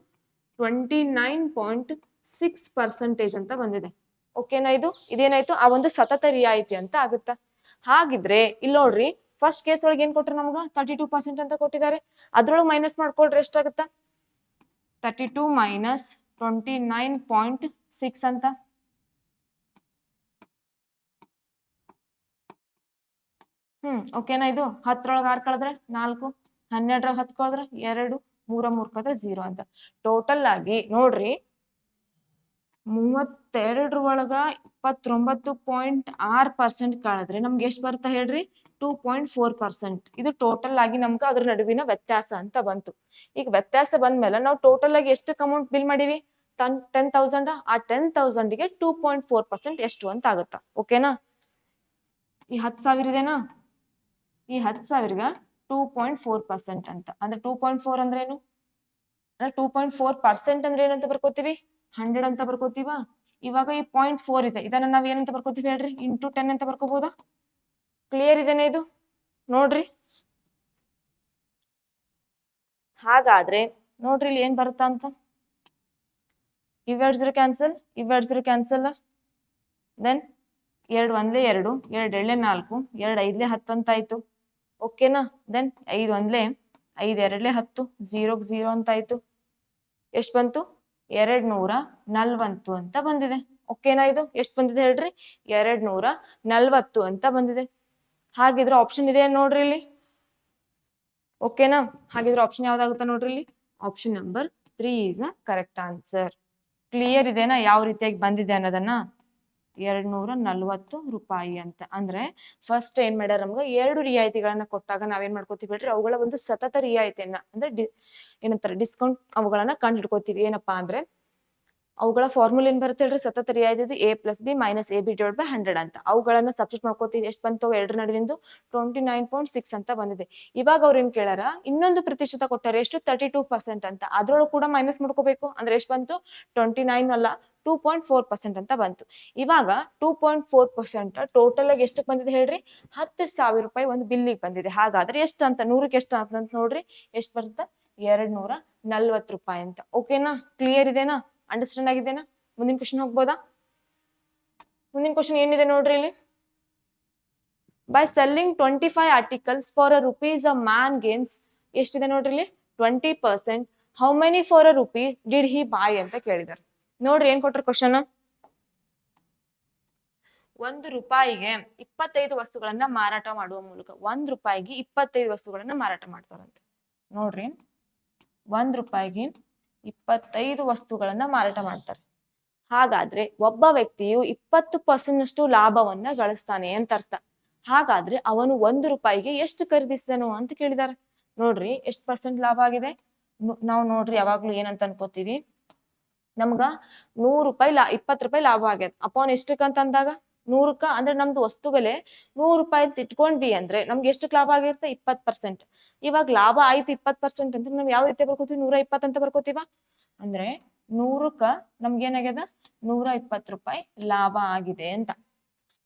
29.6% ಅಂತ ಬಂದಿದೆ. ಓಕೆನಾ, ಇದೇನಾಯ್ತು, ಆ ಒಂದು ಸತತ ರಿಯಾಯಿತಿ ಅಂತ ಆಗುತ್ತಾ. ಹಾಗಿದ್ರೆ ಇಲ್ಲಿ ನೋಡ್ರಿ, ಫಸ್ಟ್ ಕೇಸ್ ಒಳಗೆ ಏನ್ ಕೊಟ್ರು ನಮ್ಗ, 32% ಅಂತ ಕೊಟ್ಟಿದ್ದಾರೆ. ಅದ್ರೊಳಗೆ ಮೈನಸ್ ಮಾಡ್ಕೊಳ್ರಿ, ಎಷ್ಟಾಗುತ್ತಾ, 32 - 29.6 ಅಂತ. ಓಕೆನಾ, ಇದು 10 ಒಳಗೆ 6 ಕಳೆದ್ರೆ 4, 12 10 ಕಳೆದ್ರೆ 2, 3 3 ಕಳೆದ್ರೆ 0 ಅಂತ. ಟೋಟಲ್ ಆಗಿ ನೋಡ್ರಿ, 32 ಒಳಗ 29.6% ಕಳೆದ್ರೆ ನಮ್ಗೆ ಎಷ್ಟು ಬರುತ್ತಾ ಹೇಳ್ರಿ, 2.4%. ಇದು ಟೋಟಲ್ ಆಗಿ ನಮ್ಗೆ ಅದ್ರ ನಡುವಿನ ವ್ಯತ್ಯಾಸ ಅಂತ ಬಂತು. ಈಗ ವ್ಯತ್ಯಾಸ ಬಂದ್ಮೇಲೆ ನಾವು ಟೋಟಲ್ ಆಗಿ ಎಷ್ಟು ಅಮೌಂಟ್ ಬಿಲ್ ಮಾಡಿವಿ, 10,000. ಆ 10,000ಗೆ 2.4% ಎಷ್ಟು ಅಂತ ಆಗುತ್ತಾ. ಓಕೆನಾ, ಈ 10,000 ಇದೆನಾ, ಈ 10,000ಗೆ 2.4% ಅಂತ. ಅಂದ್ರೆ 2.4 ಅಂದ್ರೆ ಏನು, ಅಂದ್ರೆ 2.4% ಅಂದ್ರೆ ಏನಂತ ಬರ್ಕೋತೀವಿ, 100 ಅಂತ ಬರ್ಕೋತೀವ. ಇವಾಗ ಈ 0.4 ಇದೆ, ಇದನ್ನ ನಾವ್ ಏನಂತ ಬರ್ಕೋತೀವಿ ಹೇಳ್ರಿ, ಇಂಟು 10 ಅಂತ ಬರ್ಕೋಬಹುದಾ. ಕ್ಲಿಯರ್ ಇದೆನಾ ಇದು ನೋಡ್ರಿ. ಹಾಗಾದ್ರೆ ನೋಡ್ರಿ, ಇಲ್ಲಿ ಏನ್ ಬರುತ್ತಾ ಅಂತ, ಇವೆರಡು 0 ಕ್ಯಾನ್ಸಲ್, ಇವೆರಡು 0 ಕ್ಯಾನ್ಸಲ್. ದೆನ್ 2 1 2, 2 2 4, 2 5 10 ಅಂತ ಆಯ್ತು. ಓಕೆನಾ, ದೆನ್ 5 1 5, 2 10, 0 0 ಅಂತ ಆಯ್ತು. ಎಷ್ಟು ಬಂತು, 240 ಅಂತ ಬಂದಿದೆ. ಓಕೆನಾ, ಇದು ಎಷ್ಟು ಬಂದಿದೆ ಹೇಳ್ರಿ, 240 ಅಂತ ಬಂದಿದೆ. ಹಾಗಿದ್ರೆ ಆಪ್ಷನ್ ಇದೆ ನೋಡ್ರಿ ಇಲ್ಲಿ. ಓಕೆನಾ, ಹಾಗಿದ್ರೆ ಆಪ್ಷನ್ ಯಾವ್ದಾಗುತ್ತಾ ನೋಡ್ರಿ ಇಲ್ಲಿ, option number 3 is a correct answer. Clear ಇದೆನಾ ಯಾವ ರೀತಿಯಾಗಿ ಬಂದಿದೆ ಅನ್ನೋದನ್ನ. 240 ರೂಪಾಯಿ ಅಂತ. ಅಂದ್ರೆ ಫಸ್ಟ್ ಏನ್ ಮಾಡ್ಯಾರ, ನಮ್ಗೆ 2 ರಿಯಾಯಿತಿಗಳನ್ನ ಕೊಟ್ಟಾಗ ನಾವೇನ್ ಮಾಡ್ಕೋತೀವಿ ಹೇಳ್ರಿ, ಅವುಗಳ ಒಂದು ಸತತ ರಿಯಾಯಿತಿಯನ್ನ ಅಂದ್ರೆ ಏನಂತಾರೆ ಡಿಸ್ಕೌಂಟ್, ಅವುಗಳನ್ನ ಕಂಡು ಹಿಡ್ಕೋತೀವಿ. ಏನಪ್ಪಾ ಅಂದ್ರೆ ಅವುಗಳ ಫಾರ್ಮುಲಾ ಏನ್ ಬರುತ್ತೆ ಹೇಳ್ರಿ, ಸತತ ರಿಯಾಯಿತಿ A+B - AB/100 ಅಂತ. ಅವುಗಳನ್ನ ಸಬ್ಸ್ಟಿಟ್ಯೂಟ್ ಮಾಡ್ಕೋತೀವಿ. ಎಷ್ಟು ಬಂತು, 2 ನಡುವಿಂದು 29.6 ಅಂತ ಬಂದಿದೆ. ಇವಾಗ ಅವ್ರು ಏನ್ ಕೇಳಾರ, ಇನ್ನೊಂದು ಪ್ರತಿಶತ ಕೊಟ್ಟಾರೆ, ಎಷ್ಟು, 32% ಅಂತ. ಅದ್ರೊಳಗೆ ಕೂಡ ಮೈನಸ್ ಮಾಡ್ಕೋಬೇಕು. ಅಂದ್ರೆ ಎಷ್ಟು ಬಂತು, 29 ಅಲ್ಲ, 2.4% ಅಂತ ಬಂತು. ಇವಾಗ 2.4% ಟೋಟಲ್ ಆಗಿ ಎಷ್ಟಕ್ಕೆ ಬಂದಿದೆ ಹೇಳ್ರಿ, 10,000 ರೂಪಾಯಿ ಒಂದು ಬಿಲ್ಲಿಗೆ ಬಂದಿದೆ. ಹಾಗಾದ್ರೆ ಎಷ್ಟು ಅಂತ, 100ಕ್ಕೆ ಎಷ್ಟು ಅಂತ ನೋಡ್ರಿ, ಎಷ್ಟು ಬರುತ್ತೆ, 40 ರೂಪಾಯಿ ಅಂತ. ಓಕೆನಾ? ಕ್ಲಿಯರ್ ಇದೆನಾ? ಅಂಡರ್ಸ್ಟ್ಯಾಂಡ್ ಆಗಿದೆನಾ? ಮುಂದಿನ ಕ್ವಶನ್ ಹೋಗ್ಬೋದಾ? ಮುಂದಿನ ಕ್ವಶನ್ ಏನಿದೆ ನೋಡ್ರಿ ಇಲ್ಲಿ. By selling 25 articles for a rupees a man gains ಎಷ್ಟಿದೆ ನೋಡ್ರಿ ಇಲ್ಲಿ 20%. How many for a rupee did he buy ಅಂತ ಕೇಳಿದಾರೆ. ನೋಡ್ರಿ ಏನ್ ಕೊಟ್ರ ಕ್ವಶನ್. 1 ರೂಪಾಯಿಗೆ 25 ವಸ್ತುಗಳನ್ನ ಮಾರಾಟ ಮಾಡುವ ಮೂಲಕ 1 ರೂಪಾಯಿಗೆ 25 ವಸ್ತುಗಳನ್ನ ಮಾರಾಟ ಮಾಡ್ತಾರಂತೆ. ನೋಡ್ರಿ 1 ರೂಪಾಯಿಗೆ 25 ವಸ್ತುಗಳನ್ನ ಮಾರಾಟ ಮಾಡ್ತಾರೆ. ಹಾಗಾದ್ರೆ ಒಬ್ಬ ವ್ಯಕ್ತಿಯು 20% ಲಾಭವನ್ನ ಗಳಿಸ್ತಾನೆ ಅಂತ ಅರ್ಥ. ಹಾಗಾದ್ರೆ ಅವನು 1 ರೂಪಾಯಿಗೆ ಎಷ್ಟು ಖರೀದಿಸಿದನು ಅಂತ ಕೇಳಿದಾರೆ. ನೋಡ್ರಿ ಎಷ್ಟು ಪರ್ಸೆಂಟ್ ಲಾಭ ಆಗಿದೆ. ನಾವು ನೋಡ್ರಿ ಯಾವಾಗ್ಲೂ ಏನಂತ ಅನ್ಕೋತೀವಿ, ನಮ್ಗ 100 ರೂಪಾಯಿ 20 ರೂಪಾಯಿ ಲಾಭ ಆಗ್ಯದ ಅಪೋನ್ ಎಷ್ಟಕ್ಕಂತ ಅಂದಾಗ 100ಕ್ಕ ಅಂದ್ರೆ ನಮ್ದು ವಸ್ತು ಬೆಲೆ 100 ರೂಪಾಯಿ ಅಂತ ಇಟ್ಕೊಂಡ್ವಿ ಅಂದ್ರೆ ನಮ್ಗೆ ಎಷ್ಟಕ್ ಲಾಭ ಆಗಿರುತ್ತೆ 20%. ಇವಾಗ ಲಾಭ ಆಯ್ತು 20% ಅಂದ್ರೆ ನಾವ್ ಯಾವ ರೀತಿ ಬರ್ಕೋತೀವಿ 120 ಅಂತ ಬರ್ಕೋತೀವ. ಅಂದ್ರೆ 100ಕ್ಕ ನಮ್ಗೆ ಏನಾಗ್ಯದ 120 ರೂಪಾಯಿ ಲಾಭ ಆಗಿದೆ ಅಂತ.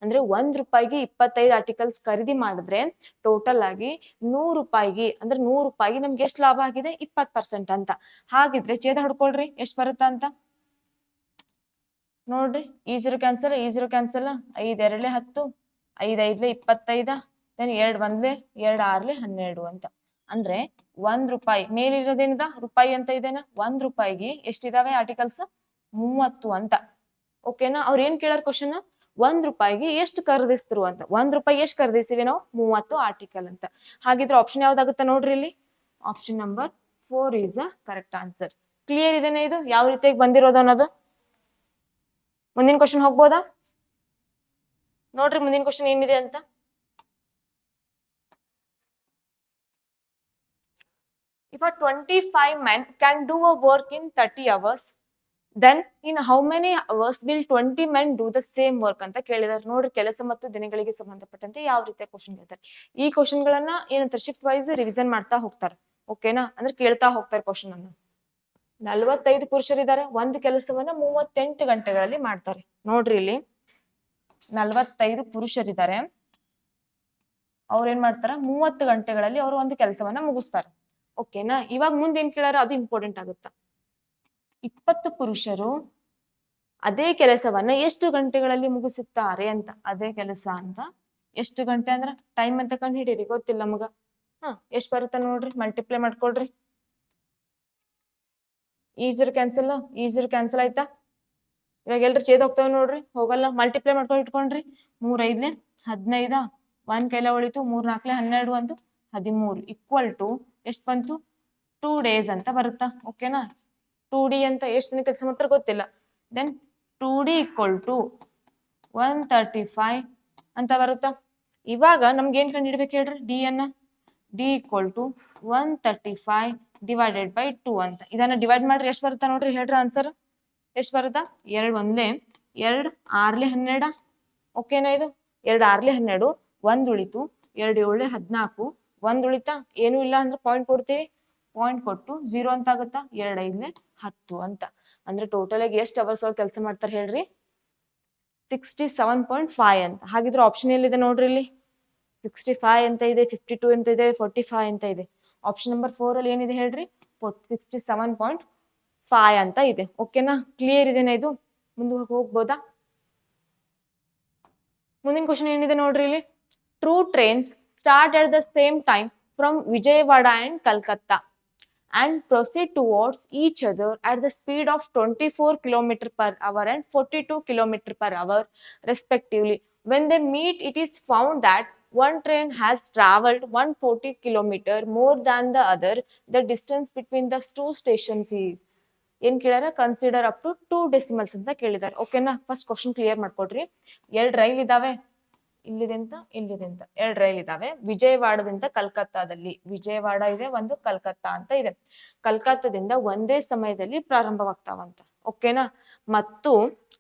ಅಂದ್ರೆ 1 ರೂಪಾಯಿಗೆ 25 ಆರ್ಟಿಕಲ್ಸ್ ಖರೀದಿ ಮಾಡಿದ್ರೆ ಟೋಟಲ್ ಆಗಿ 100 ರೂಪಾಯಿಗೆ ಅಂದ್ರೆ 100 ರೂಪಾಯಿಗೆ ನಮ್ಗೆ ಎಷ್ಟು ಲಾಭ ಆಗಿದೆ 20% ಅಂತ. ಹಾಗಿದ್ರೆ ಛೇದ ಹೊಡ್ಕೊಳ್ರಿ ಎಷ್ಟು ಬರುತ್ತಾ ಅಂತ ನೋಡ್ರಿ. ಈಸಿರು ಕ್ಯಾನ್ಸಲ್ 5 2 10 5 5 25 ದೆನ್ 2 1 2 6 12 ಅಂತ. ಅಂದ್ರೆ 1 ರೂಪಾಯಿ ಮೇಲಿರೋದೇನಿದ ರೂಪಾಯಿ ಅಂತ ಇದೇನಾ 1 ರೂಪಾಯಿಗೆ ಎಷ್ಟಿದಾವೆ ಆರ್ಟಿಕಲ್ಸ್ 30 ಅಂತ. ಓಕೆನಾ? ಅವ್ರ ಏನ್ ಕೇಳಾರ ಕ್ವಶನ್ 1 ರೂಪಾಯಿಗೆ ಎಷ್ಟು ಖರೀದಿಸ್ತರು ಅಂತ. 1 ರೂಪಾಯಿ ಎಷ್ಟು ಖರೀದಿಸ್ತೀವಿ ನಾವು 30 ಆರ್ಟಿಕಲ್ ಅಂತ. ಹಾಗಿದ್ರೆ ಆಪ್ಷನ್ ಯಾವ್ದಾಗುತ್ತೆ ನೋಡ್ರಿ ಇಲ್ಲಿ. Option number 4 is a correct answer. Clear ಇದೇನೆ ಇದು ಯಾವ ರೀತಿಯಾಗಿ ಬಂದಿರೋದು ಅನ್ನೋದು. ಮುಂದಿನ ಕ್ವಶನ್ ಹೋಗ್ಬೋದಾ? ನೋಡ್ರಿ ಮುಂದಿನ ಕ್ವಶನ್ ಏನಿದೆ ಅಂತ. If a 25 men can do a work in 30 hours, then in how many hours will 20 men do the same work ಅಂತ ಕೇಳಿದಾರೆ. ನೋಡ್ರಿ ಕೆಲಸ ಮತ್ತು ದಿನಗಳಿಗೆ ಸಂಬಂಧಪಟ್ಟಂತೆ ಯಾವ ರೀತಿಯ ಕ್ವಶನ್ ಕೇಳ್ತಾರೆ. ಈ ಕ್ವಶನ್ ಗಳನ್ನ ಏನಂತಾರೆ ಶಿಫ್ಟ್ ವೈಸ್ ರಿವಿಷನ್ ಮಾಡ್ತಾ ಹೋಗ್ತಾರೆ. ಓಕೆನಾ? ಅಂದ್ರೆ ಕೇಳ್ತಾ ಹೋಗ್ತಾರೆ ಕ್ವಶನ್ ಅನ್ನು. 45 ಪುರುಷರಿದ್ದಾರೆ, ಒಂದು ಕೆಲಸವನ್ನ 38 ಗಂಟೆಗಳಲ್ಲಿ ಮಾಡ್ತಾರೆ. ನೋಡ್ರಿ ಇಲ್ಲಿ 45 ಪುರುಷರಿದ್ದಾರೆ, ಅವ್ರ ಏನ್ ಮಾಡ್ತಾರ 30 ಗಂಟೆಗಳಲ್ಲಿ ಅವರು ಒಂದು ಕೆಲಸವನ್ನ ಮುಗಿಸ್ತಾರೆ. ಓಕೆನಾ? ಇವಾಗ ಮುಂದೆ ಏನ್ ಕೇಳಾರ ಅದು ಇಂಪಾರ್ಟೆಂಟ್ ಆಗುತ್ತ. 20 ಪುರುಷರು ಅದೇ ಕೆಲಸವನ್ನ ಎಷ್ಟು ಗಂಟೆಗಳಲ್ಲಿ ಮುಗಿಸುತ್ತಾರೆ ಅಂತ. ಅದೇ ಕೆಲಸ ಅಂತ ಎಷ್ಟು ಗಂಟೆ ಅಂದ್ರ ಟೈಮ್ ಅಂತ ಕಂಡು ಹಿಡೀರಿ, ಗೊತ್ತಿಲ್ಲ ನಮಗ. ಎಷ್ಟ್ ಬರುತ್ತ ನೋಡ್ರಿ, ಮಲ್ಟಿಪ್ಲೈ ಮಾಡ್ಕೊಳ್ರಿ. ಈಸಿರ್ ಕ್ಯಾನ್ಸಲ್ ಆಯ್ತಾ? ಇವಾಗ ಎಲ್ರು ಛೇದ ಹೋಗ್ತಾವ ನೋಡ್ರಿ, ಹೋಗಲ್ಲ. ಮಲ್ಟಿಪ್ಲೈ ಮಾಡ್ಕೊಂಡು ಇಟ್ಕೊಂಡ್ರಿ. 3 5 15 1 ಕೈಲ ಉಳಿತು, 3 4 12 ಒಂದು 13 ಈಕ್ವಲ್ ಟು ಎಷ್ಟು ಬಂತು 2 days ಅಂತ ಬರುತ್ತಾ. ಓಕೆನಾ? 2D ಅಂತ ಎಷ್ಟು ದಿನ ಕೆಲಸ ಮಾಡ್ತಾರ ಗೊತ್ತಿಲ್ಲ. ದೆನ್ 2D ಈಕ್ವಲ್ ಟು 135 ಅಂತ ಬರುತ್ತಾ. ಇವಾಗ ನಮ್ಗೆ ಏನ್ ಕಂಡು ಹಿಡ್ಬೇಕು ಹೇಳ್ರಿ ಡಿ ಅನ್ನ. D equal to 135 divided by 2 ಅಂತ. ಇದನ್ನ ಡಿವೈಡ್ ಮಾಡ್ರಿ ಎಷ್ಟು ಬರುತ್ತಾ ನೋಡ್ರಿ, ಹೇಳ್ರಿ ಆನ್ಸರ್ ಎಷ್ಟು ಬರುತ್ತಾ. 2 1 2 6 12. ಓಕೆನಾ? ಇದು 2 6 12 1 ಉಳಿತು, 2 7 14 1 ಉಳಿತಾ. ಏನು ಇಲ್ಲ ಅಂದ್ರೆ ಪಾಯಿಂಟ್ ಕೊಡ್ತೀವಿ, ಪಾಯಿಂಟ್ ಕೊಟ್ಟು 0 ಅಂತ ಆಗುತ್ತಾ. 2 5 10 ಅಂತ. ಅಂದ್ರೆ ಟೋಟಲ್ ಆಗಿ ಎಷ್ಟು ಅವರ್ಸ್ ಒಳಗೆ ಕೆಲಸ ಮಾಡ್ತಾರೆ ಹೇಳ್ರಿ 67.5 ಅಂತ. ಹಾಗಿದ್ರೆ ಆಪ್ಷನ್ ಎಲ್ಲಿದೆ ನೋಡ್ರಿ ಇಲ್ಲಿ. 65 ಅಂತ ಇದೆ, 52 ಅಂತ ಇದೆ, 45 ಅಂತ ಇದೆ. ಆಪ್ಷನ್ ನಂಬರ್ 4 ಅಲ್ಲಿ ಏನಿದೆ ಹೇಳ್ರಿ 67.5 ಅಂತ ಇದೆ. ಓಕೆನಾ? ಕ್ಲಿಯರ್ ಇದೆನಾ ಇದು? ಮುಂದೆ ಹೋಗ್ಬೋದಾ? ಮುಂದಿನ ಕ್ವಶನ್ ಏನಿದೆ ನೋಡ್ರಿ ಇಲ್ಲಿ. True trains start at the same time from Vijayawada and Kolkata and proceed towards each other at the speed of 24 km per hour and 42 km per hour respectively. When they meet, it is found that one train has traveled 140 km more than the other. The distance between the two stations is ಏನ್ ಕೇಳ್ಯಾರ consider up to 2 decimals ಅಂತ ಕೇಳಿದಾರೆ. ಓಕೆನಾ? First question clear ಮಾಡ್ಕೊಡ್ರಿ. 2 rail ಇದಾವೆ, ಇಲ್ಲಿದೆಂತ ಇಲ್ಲಿದೆಂತ 2 rail ಇದಾವೆ. ವಿಜಯವಾಡದಿಂದ ಕಲ್ಕತ್ತಾದಲ್ಲಿ, ವಿಜಯವಾಡ ಇದೆ, ಒಂದು ಕಲ್ಕತ್ತಾ ಅಂತ ಇದೆ. ಕಲ್ಕತ್ತಾದಿಂದ ಒಂದೇ ಸಮಯದಲ್ಲಿ ಪ್ರಾರಂಭವಾಗ್ತಾವಂತ. ಓಕೆನಾ? ಮತ್ತು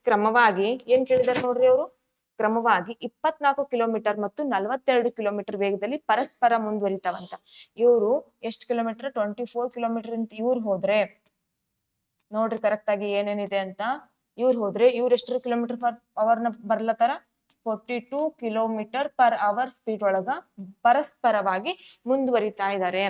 ಕ್ರಮವಾಗಿ ಏನ್ ಕೇಳಿದಾರೆ ನೋಡ್ರಿ ಅವರು, ಕ್ರಮವಾಗಿ 24 ಕಿಲೋಮೀಟರ್ ಮತ್ತು 42 ಕಿಲೋಮೀಟರ್ ವೇಗದಲ್ಲಿ ಪರಸ್ಪರ ಮುಂದುವರಿತಾವಂತ. ಇವರು ಎಷ್ಟು ಕಿಲೋಮೀಟರ್ 24 ಕಿಲೋಮೀಟರ್ ಅಂತ ಇವ್ರು ಹೋದ್ರೆ ನೋಡ್ರಿ ಕರೆಕ್ಟ್ ಆಗಿ ಏನೇನಿದೆ ಅಂತ. ಇವ್ರು ಹೋದ್ರೆ ಇವ್ರು ಎಷ್ಟು ಕಿಲೋಮೀಟರ್ ಪರ್ ಅವರ್ ನ ಬರ್ಲತ್ತಾರ 42 ಕಿಲೋಮೀಟರ್ ಪರ್ ಅವರ್ ಸ್ಪೀಡ್ ಒಳಗ ಪರಸ್ಪರವಾಗಿ ಮುಂದುವರಿತಾ ಇದ್ದಾರೆ.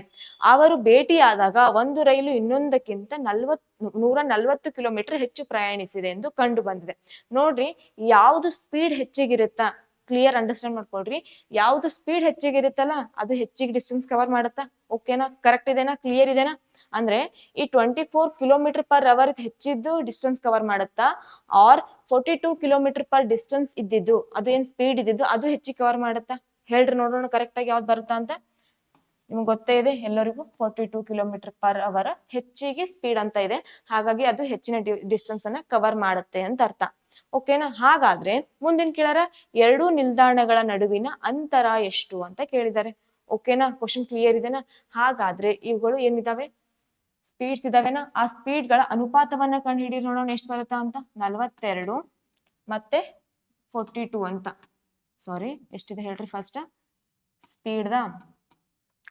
ಅವರು ಭೇಟಿಯಾದಾಗ ಒಂದು ರೈಲು ಇನ್ನೊಂದಕ್ಕಿಂತ 140 ಕಿಲೋಮೀಟರ್ ಹೆಚ್ಚು ಪ್ರಯಾಣಿಸಿದೆ ಎಂದು ಕಂಡು ಬಂದಿದೆ. ನೋಡ್ರಿ, ಯಾವ್ದು ಸ್ಪೀಡ್ ಹೆಚ್ಚಿಗಿರುತ್ತಾ ಕ್ಲಿಯರ್ ಅಂಡರ್ಸ್ಟ್ಯಾಂಡ್ ಮಾಡ್ಕೊಳ್ರಿ. ಯಾವ್ದು ಸ್ಪೀಡ್ ಹೆಚ್ಚಿಗಿರುತ್ತಲ್ಲ ಅದು ಹೆಚ್ಚಿಗೆ ಡಿಸ್ಟೆನ್ಸ್ ಕವರ್ ಮಾಡುತ್ತಾ. ಓಕೆನಾ, ಕರೆಕ್ಟ್ ಇದೆನಾ, ಕ್ಲಿಯರ್ ಇದೆನಾ? ಅಂದ್ರೆ ಈ 24 ಕಿಲೋಮೀಟರ್ ಪರ್ ಅವರ್ ಹೆಚ್ಚಿದ್ದು ಡಿಸ್ಟೆನ್ಸ್ ಕವರ್ ಮಾಡುತ್ತಾ, ಆರ್ 42 ಕಿಲೋಮೀಟರ್ ಪರ್ ಡಿಸ್ಟೆನ್ಸ್ ಇದ್ದಿದ್ದು ಅದೇನ್ ಸ್ಪೀಡ್ ಇದ್ದಿದ್ದು ಅದು ಹೆಚ್ಚಿಗೆ ಕವರ್ ಮಾಡುತ್ತಾ? ಹೇಳ್ರಿ ನೋಡೋಣ ಕರೆಕ್ಟ್ ಆಗಿ ಯಾವ್ದು ಬರುತ್ತಾ ಅಂತ. ನಿಮ್ಗೆ ಗೊತ್ತೇ ಇದೆ ಎಲ್ಲರಿಗೂ 42 ಕಿಲೋಮೀಟರ್ ಪರ್ ಅವರ್ ಹೆಚ್ಚಿಗೆ ಸ್ಪೀಡ್ ಅಂತ ಇದೆ. ಹಾಗಾಗಿ ಅದು ಹೆಚ್ಚಿನ ಡಿಸ್ಟೆನ್ಸ್ ಅನ್ನ ಕವರ್ ಮಾಡುತ್ತೆ ಅಂತ ಅರ್ಥ. ಓಕೆನಾ, ಹಾಗಾದ್ರೆ ಮುಂದಿನ ಕೇಳಾರ ಎರಡೂ ನಿಲ್ದಾಣಗಳ ನಡುವಿನ ಅಂತರ ಎಷ್ಟು ಅಂತ ಕೇಳಿದ್ದಾರೆ. ಓಕೆನಾ, ಕ್ವಶನ್ ಕ್ಲಿಯರ್ ಇದೆನಾ? ಹಾಗಾದ್ರೆ ಇವುಗಳು ಏನಿದಾವೆ, ಸ್ಪೀಡ್ಸ್ ಇದಾವೆನಾ? ಆ ಸ್ಪೀಡ್ ಗಳ ಅನುಪಾತವನ್ನ ಕಂಡು ಹಿಡಿದು ನೋಡೋಣ ಎಷ್ಟು ಬರುತ್ತಾ ಅಂತ. 42 ಮತ್ತೆ 42 ಅಂತ. ಸಾರಿ, ಎಷ್ಟಿದೆ ಹೇಳ್ರಿ ಫಸ್ಟ್ ಸ್ಪೀಡ್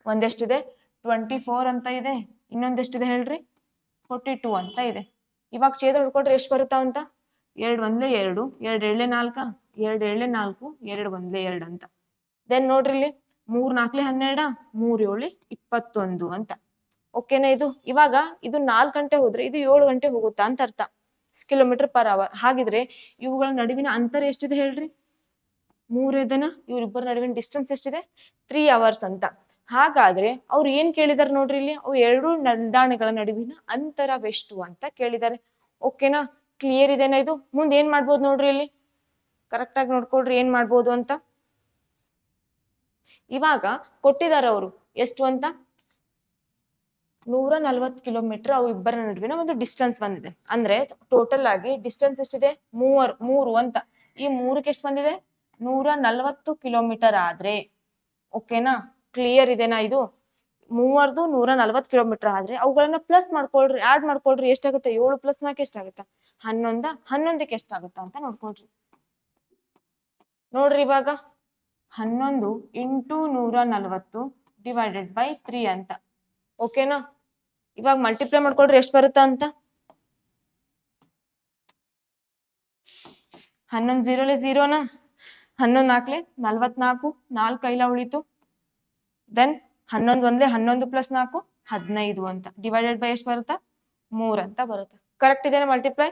ಒಂದೆಷ್ಟಿದೆ 24 ಅಂತ ಇದೆ, ಇನ್ನೊಂದೆಷ್ಟಿದೆ ಹೇಳ್ರಿ 42 ಅಂತ ಇದೆ. ಇವಾಗ ಛೇದ ಹೊಡ್ಕೊಟ್ರೆ ಎಷ್ಟು ಬರುತ್ತಾ ಅಂತ. 2 1 2 2 2 4 2 2 4 2 1 2 ಅಂತ. ದೆನ್ ನೋಡ್ರಿ ಇಲ್ಲಿ 3 4 12 3 7 21 ಅಂತ. ಓಕೆನಾ, ಇವಾಗ ಇದು 4 ಗಂಟೆ ಹೋದ್ರೆ ಇದು 7 ಗಂಟೆ ಹೋಗುತ್ತಾ ಅಂತ ಅರ್ಥ, ಕಿಲೋಮೀಟರ್ ಪರ್ ಅವರ್. ಹಾಗಿದ್ರೆ ಇವುಗಳ ನಡುವಿನ ಅಂತರ ಎಷ್ಟಿದೆ ಹೇಳ್ರಿ, 3 ಇದೆನಾ? ಇವ್ರಿಬ್ಬರ ನಡುವಿನ ಡಿಸ್ಟೆನ್ಸ್ ಎಷ್ಟಿದೆ, 3 ಅವರ್ಸ್ ಅಂತ. ಹಾಗಾದ್ರೆ ಅವ್ರು ಏನ್ ಕೇಳಿದಾರೆ ನೋಡ್ರಿ ಇಲ್ಲಿ, ಅವು ಎರಡು ನಿಲ್ದಾಣಗಳ ನಡುವಿನ ಅಂತರವೆಷ್ಟು ಅಂತ ಕೇಳಿದ್ದಾರೆ. ಓಕೆನಾ, ಕ್ಲಿಯರ್ ಇದೆನಾ? ಇದು ಮುಂದೆ ಏನ್ ಮಾಡ್ಬೋದು ನೋಡ್ರಿ ಇಲ್ಲಿ, ಕರೆಕ್ಟ್ ಆಗಿ ನೋಡ್ಕೊಳ್ರಿ ಏನ್ ಮಾಡ್ಬೋದು ಅಂತ. ಇವಾಗ ಕೊಟ್ಟಿದ್ದಾರೆ ಅವರು ಎಷ್ಟು ಅಂತ, 140 ಕಿಲೋಮೀಟರ್ ಅವು ಇಬ್ಬರ ನಡುವಿನ ಒಂದು ಡಿಸ್ಟೆನ್ಸ್ ಬಂದಿದೆ. ಅಂದ್ರೆ ಟೋಟಲ್ ಆಗಿ ಡಿಸ್ಟೆನ್ಸ್ ಎಷ್ಟಿದೆ, 3 ಅಂತ. ಈ 3ಕ್ಕೆ ಎಷ್ಟು ಬಂದಿದೆ, 140 ಕಿಲೋಮೀಟರ್ ಆದ್ರೆ, ಓಕೆನಾ ಕ್ಲಿಯರ್ ಇದೆನಾ? ಇದು 3 140 ಕಿಲೋಮೀಟರ್ ಆದ್ರೆ ಅವುಗಳನ್ನ ಪ್ಲಸ್ ಮಾಡ್ಕೊಳ್ರಿ, ಆಡ್ ಮಾಡ್ಕೊಳ್ರಿ. ಎಷ್ಟಾಗುತ್ತೆ, 7 + 4 ಎಷ್ಟಾಗುತ್ತಾ, 11. 11ಕ್ಕೆ ಎಷ್ಟಾಗುತ್ತಾ ಅಂತ ನೋಡ್ಕೊಳ್ರಿ. ನೋಡ್ರಿ ಇವಾಗ 11 × 140 ಡಿವೈಡೆಡ್ ಬೈ 3 ಅಂತ. ಓಕೆನಾ, ಇವಾಗ ಮಲ್ಟಿಪ್ಲೈ ಮಾಡ್ಕೊಳ್ರಿ ಎಷ್ಟು ಬರುತ್ತಾ ಅಂತ. 11 0 0ನಾ, 11 4 44, 4 ಕೈಲ ಉಳಿತು. ದೆನ್ 11 1 11 + 4 15 ಅಂತ. ಡಿವೈಡೆಡ್ ಬೈ ಎಷ್ಟು ಬರುತ್ತಾ, 3 ಅಂತ ಬರುತ್ತೆ. ಕರೆಕ್ಟ್ ಇದೆನಾ ಮಲ್ಟಿಪ್ಲೈ?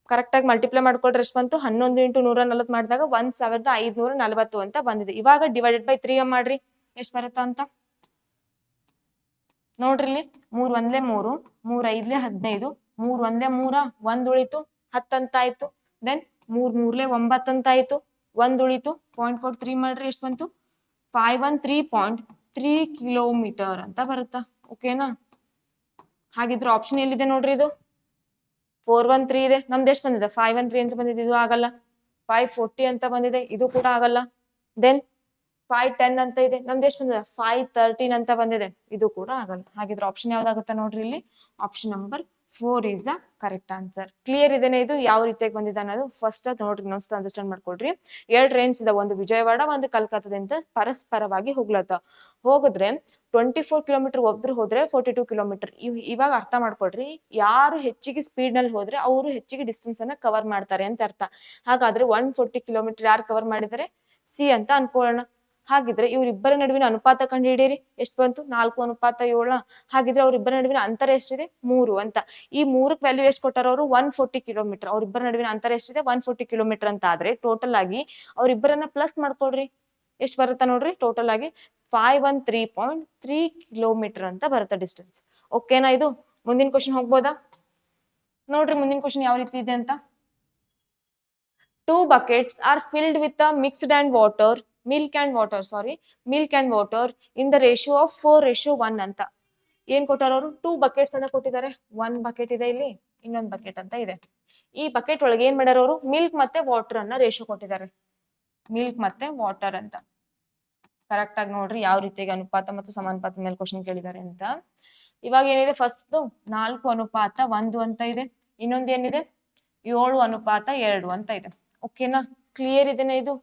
ಕರೆಕ್ಟ್ ಆಗಿ ಮಲ್ಟಿಪ್ಲೈ ಮಾಡ್ಕೊಳ್ರಿ ಎಷ್ಟು ಬಂತು, 11 × 140 ಮಾಡಿದಾಗ 1540 ಅಂತ ಬಂದಿದೆ. ಇವಾಗ ಡಿವೈಡೆಡ್ ಬೈ 3 ಮಾಡ್ರಿ ಎಷ್ಟು ಬರುತ್ತಾ ಅಂತ ನೋಡ್ರಿ. ಇಲ್ಲಿ 3 1 3 3 5 15 3 1 3 1 ಉಳಿತು 10 ಅಂತ ಆಯ್ತು. ದೆನ್ 3 3 9 ಅಂತ ಆಯ್ತು, 1 ಉಳಿತು, ಪಾಯಿಂಟ್ ಕೊಟ್ಟು 3 ಮಾಡ್ರಿ ಎಷ್ಟು ಬಂತು, 513.3 ಕಿಲೋಮೀಟರ್ ಅಂತ ಬರುತ್ತಾ. ಓಕೆನಾ, ಹಾಗಿದ್ರೆ ಆಪ್ಷನ್ ಎಲ್ಲಿದೆ ನೋಡ್ರಿ, ಇದು 413 ಇದೆ. ನಮ್ದು ಎಷ್ಟು ಬಂದಿದೆ, 513 ಅಂತ ಬಂದಿದೆ, ಇದು ಆಗಲ್ಲ. 540 ಅಂತ ಬಂದಿದೆ, ಇದು ಕೂಡ ಆಗಲ್ಲ. ದೆನ್ 510 ಅಂತ ಇದೆ, ನಮ್ದು ಎಷ್ಟು ಬಂದಿದೆ, 513 ಅಂತ ಬಂದಿದೆ, ಇದು ಕೂಡ ಆಗಲ್ಲ. ಹಾಗಿದ್ರೆ ಆಪ್ಷನ್ ಯಾವ್ದಾಗುತ್ತೆ ನೋಡ್ರಿ, ಇಲ್ಲಿ option number 4 is the correct answer. Clear ಇದೆನಾ? ಇದು ಯಾವ ರೀತಿಯಾಗಿ ಬಂದಿದೆ ಅನ್ನೋದು ಫಸ್ಟ್ ನೋಡ್ರಿ, ಇನ್ನೊಂದ್ಸಲ ಅಂಡರ್ಸ್ಟ್ಯಾಂಡ್ ಮಾಡ್ಕೊಳ್ರಿ. 2 ಟ್ರೈನ್ಸ್ ಇದೆ, ಒಂದು ವಿಜಯವಾಡ ಒಂದು ಕಲ್ಕತ್ತಾದಿಂದ ಪರಸ್ಪರವಾಗಿ ಹೋಗಿದ್ರೆ 24 ಕಿಲೋಮೀಟರ್ ಒಬ್ರು ಹೋದ್ರೆ 42 ಕಿಲೋಮೀಟರ್. ಇವಾಗ ಅರ್ಥ ಮಾಡ್ಕೊಳ್ರಿ, ಯಾರು ಹೆಚ್ಚಿಗೆ ಸ್ಪೀಡ್ ನಲ್ಲಿ ಹೋದ್ರೆ ಅವರು ಹೆಚ್ಚಿಗೆ ಡಿಸ್ಟೆನ್ಸ್ ಅನ್ನ ಕವರ್ ಮಾಡ್ತಾರೆ ಅಂತ ಅರ್ಥ. ಹಾಗಾದ್ರೆ 140 ಕಿಲೋಮೀಟರ್ ಯಾರು ಕವರ್ ಮಾಡಿದರೆ, ಸಿ ಅಂತ ಅನ್ಕೊಳ್ಳೋಣ. ಹಾಗಿದ್ರೆ ಇವ್ರಿಬ್ಬರ ನಡುವಿನ ಅನುಪಾತ ಕಂಡು ಹಿಡೀರಿ, ಎಷ್ಟು ಬಂತು, 4:7. ಹಾಗಿದ್ರೆ ಅವ್ರಿಬ್ಬರ ನಡುವಿನ ಅಂತರ ಎಷ್ಟಿದೆ, 3 ಅಂತ. ಈ 3ಕ್ಕೆ ವ್ಯಾಲ್ಯೂ ಎಷ್ಟು ಕೊಟ್ಟಾರ ಅವರು, 140 ಕಿಲೋಮೀಟರ್. ಅವ್ರಿಬ್ಬರ ನಡುವಿನ ಅಂತರ ಎಷ್ಟಿದೆ, 140 ಕಿಲೋಮೀಟರ್ ಅಂತ ಆದ್ರೆ ಟೋಟಲ್ ಆಗಿ ಅವ್ರಿಬ್ಬರನ್ನ ಪ್ಲಸ್ ಮಾಡ್ಕೊಳ್ರಿ ಎಷ್ಟು ಬರುತ್ತಾ ನೋಡ್ರಿ, ಟೋಟಲ್ ಆಗಿ 513.3 ಕಿಲೋಮೀಟರ್ ಅಂತ ಬರುತ್ತೆ ಡಿಸ್ಟೆನ್ಸ್. ಓಕೆನಾ, ಇದು ಮುಂದಿನ ಕ್ವಶನ್ ಹೋಗ್ಬೋದಾ ನೋಡ್ರಿ. ಮುಂದಿನ ಕ್ವಶನ್ ಯಾವ ರೀತಿ ಇದೆ ಅಂತ, 2 buckets are filled with a milk and water in the ratio of 4:1 ಅಂತ. ಏನ್ ಕೊಟ್ಟಾರ ಅವರು, 2 buckets ಅನ್ನ ಕೊಟ್ಟಿದ್ದಾರೆ. 1 ಬಕೆಟ್ ಇದೆ ಇಲ್ಲಿ, ಇನ್ನೊಂದು ಬಕೆಟ್ ಅಂತ ಇದೆ. ಈ ಬಕೆಟ್ ಒಳಗೆ ಏನ್ ಮಾಡ್ಯಾರ ಅವರು, ಮಿಲ್ಕ್ ಮತ್ತೆ ವಾಟರ್ ಅನ್ನ ರೇಷಿಯೋ ಕೊಟ್ಟಿದ್ದಾರೆ, ಮಿಲ್ಕ್ ಮತ್ತೆ ವಾಟರ್ ಅಂತ. ಕರೆಕ್ಟ್ ಆಗಿ ನೋಡ್ರಿ ಯಾವ ರೀತಿಯಾಗಿ ಅನುಪಾತ ಮತ್ತು ಸಮಾನುಪಾತ ಮೇಲೆ ಕ್ವಶನ್ ಕೇಳಿದ್ದಾರೆ ಅಂತ. ಇವಾಗ ಏನಿದೆ, ಫಸ್ಟ್ 4:1 ಅಂತ ಇದೆ, ಇನ್ನೊಂದು ಏನಿದೆ 7:2 ಅಂತ ಇದೆ. ಓಕೆನಾ, ಕ್ಲಿಯರ್ ಇದೆನಾ? ಇದು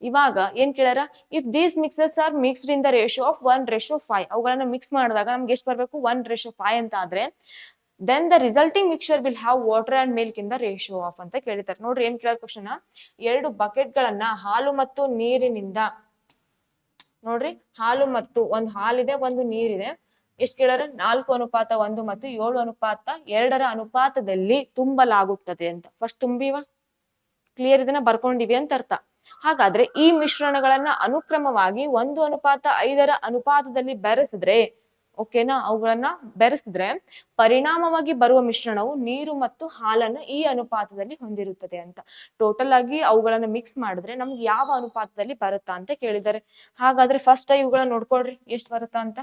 ಇವಾಗ ಏನ್ ಕೇಳ್ಯಾರ, if these mixers are mixed in the ratio of 1:5, ಅವುಗಳನ್ನ ಮಿಕ್ಸ್ ಮಾಡಿದಾಗ ನಮ್ಗೆ ಎಷ್ಟು ಬರ್ಬೇಕು, 1:5 ಅಂತ ಆದ್ರೆ then the resulting mixture will have water and milk in the ratio of ಅಂತ ಕೇಳಿದ್ದಾರೆ. ನೋಡ್ರಿ ಏನ್ ಕೇಳೋ ಕ್ವಶನ್, 2 ಬಕೆಟ್ ಗಳನ್ನ ಹಾಲು ಮತ್ತು ನೀರಿನಿಂದ, ನೋಡ್ರಿ ಹಾಲು ಮತ್ತು ಒಂದು ಹಾಲಿದೆ ಒಂದು ನೀರಿದೆ, ಎಷ್ಟು ಕೇಳಾರ 4:1 ಮತ್ತು 7:2 ಅನುಪಾತದಲ್ಲಿ ತುಂಬಲಾಗುತ್ತದೆ ಅಂತ. ಫಸ್ಟ್ ತುಂಬಿವ, ಕ್ಲಿಯರ್ ಇದನ್ನ ಬರ್ಕೊಂಡಿವಿ ಅಂತ ಅರ್ಥ. ಹಾಗಾದ್ರೆ ಈ ಮಿಶ್ರಣಗಳನ್ನ ಅನುಕ್ರಮವಾಗಿ 1:5 ಅನುಪಾತದಲ್ಲಿ ಬೆರೆಸಿದ್ರೆ, ಓಕೆನಾ, ಅವುಗಳನ್ನ ಬೆರೆಸಿದ್ರೆ ಪರಿಣಾಮವಾಗಿ ಬರುವ ಮಿಶ್ರಣವು ನೀರು ಮತ್ತು ಹಾಲನ್ನು ಈ ಅನುಪಾತದಲ್ಲಿ ಹೊಂದಿರುತ್ತದೆ ಅಂತ. ಟೋಟಲ್ ಆಗಿ ಅವುಗಳನ್ನ ಮಿಕ್ಸ್ ಮಾಡಿದ್ರೆ ನಮ್ಗೆ ಯಾವ ಅನುಪಾತದಲ್ಲಿ ಬರುತ್ತಾ ಅಂತ ಕೇಳಿದ್ದಾರೆ. ಹಾಗಾದ್ರೆ ಫಸ್ಟ್ ಇವುಗಳನ್ನ ನೋಡ್ಕೊಳ್ರಿ ಎಷ್ಟು ಬರುತ್ತಾ ಅಂತ.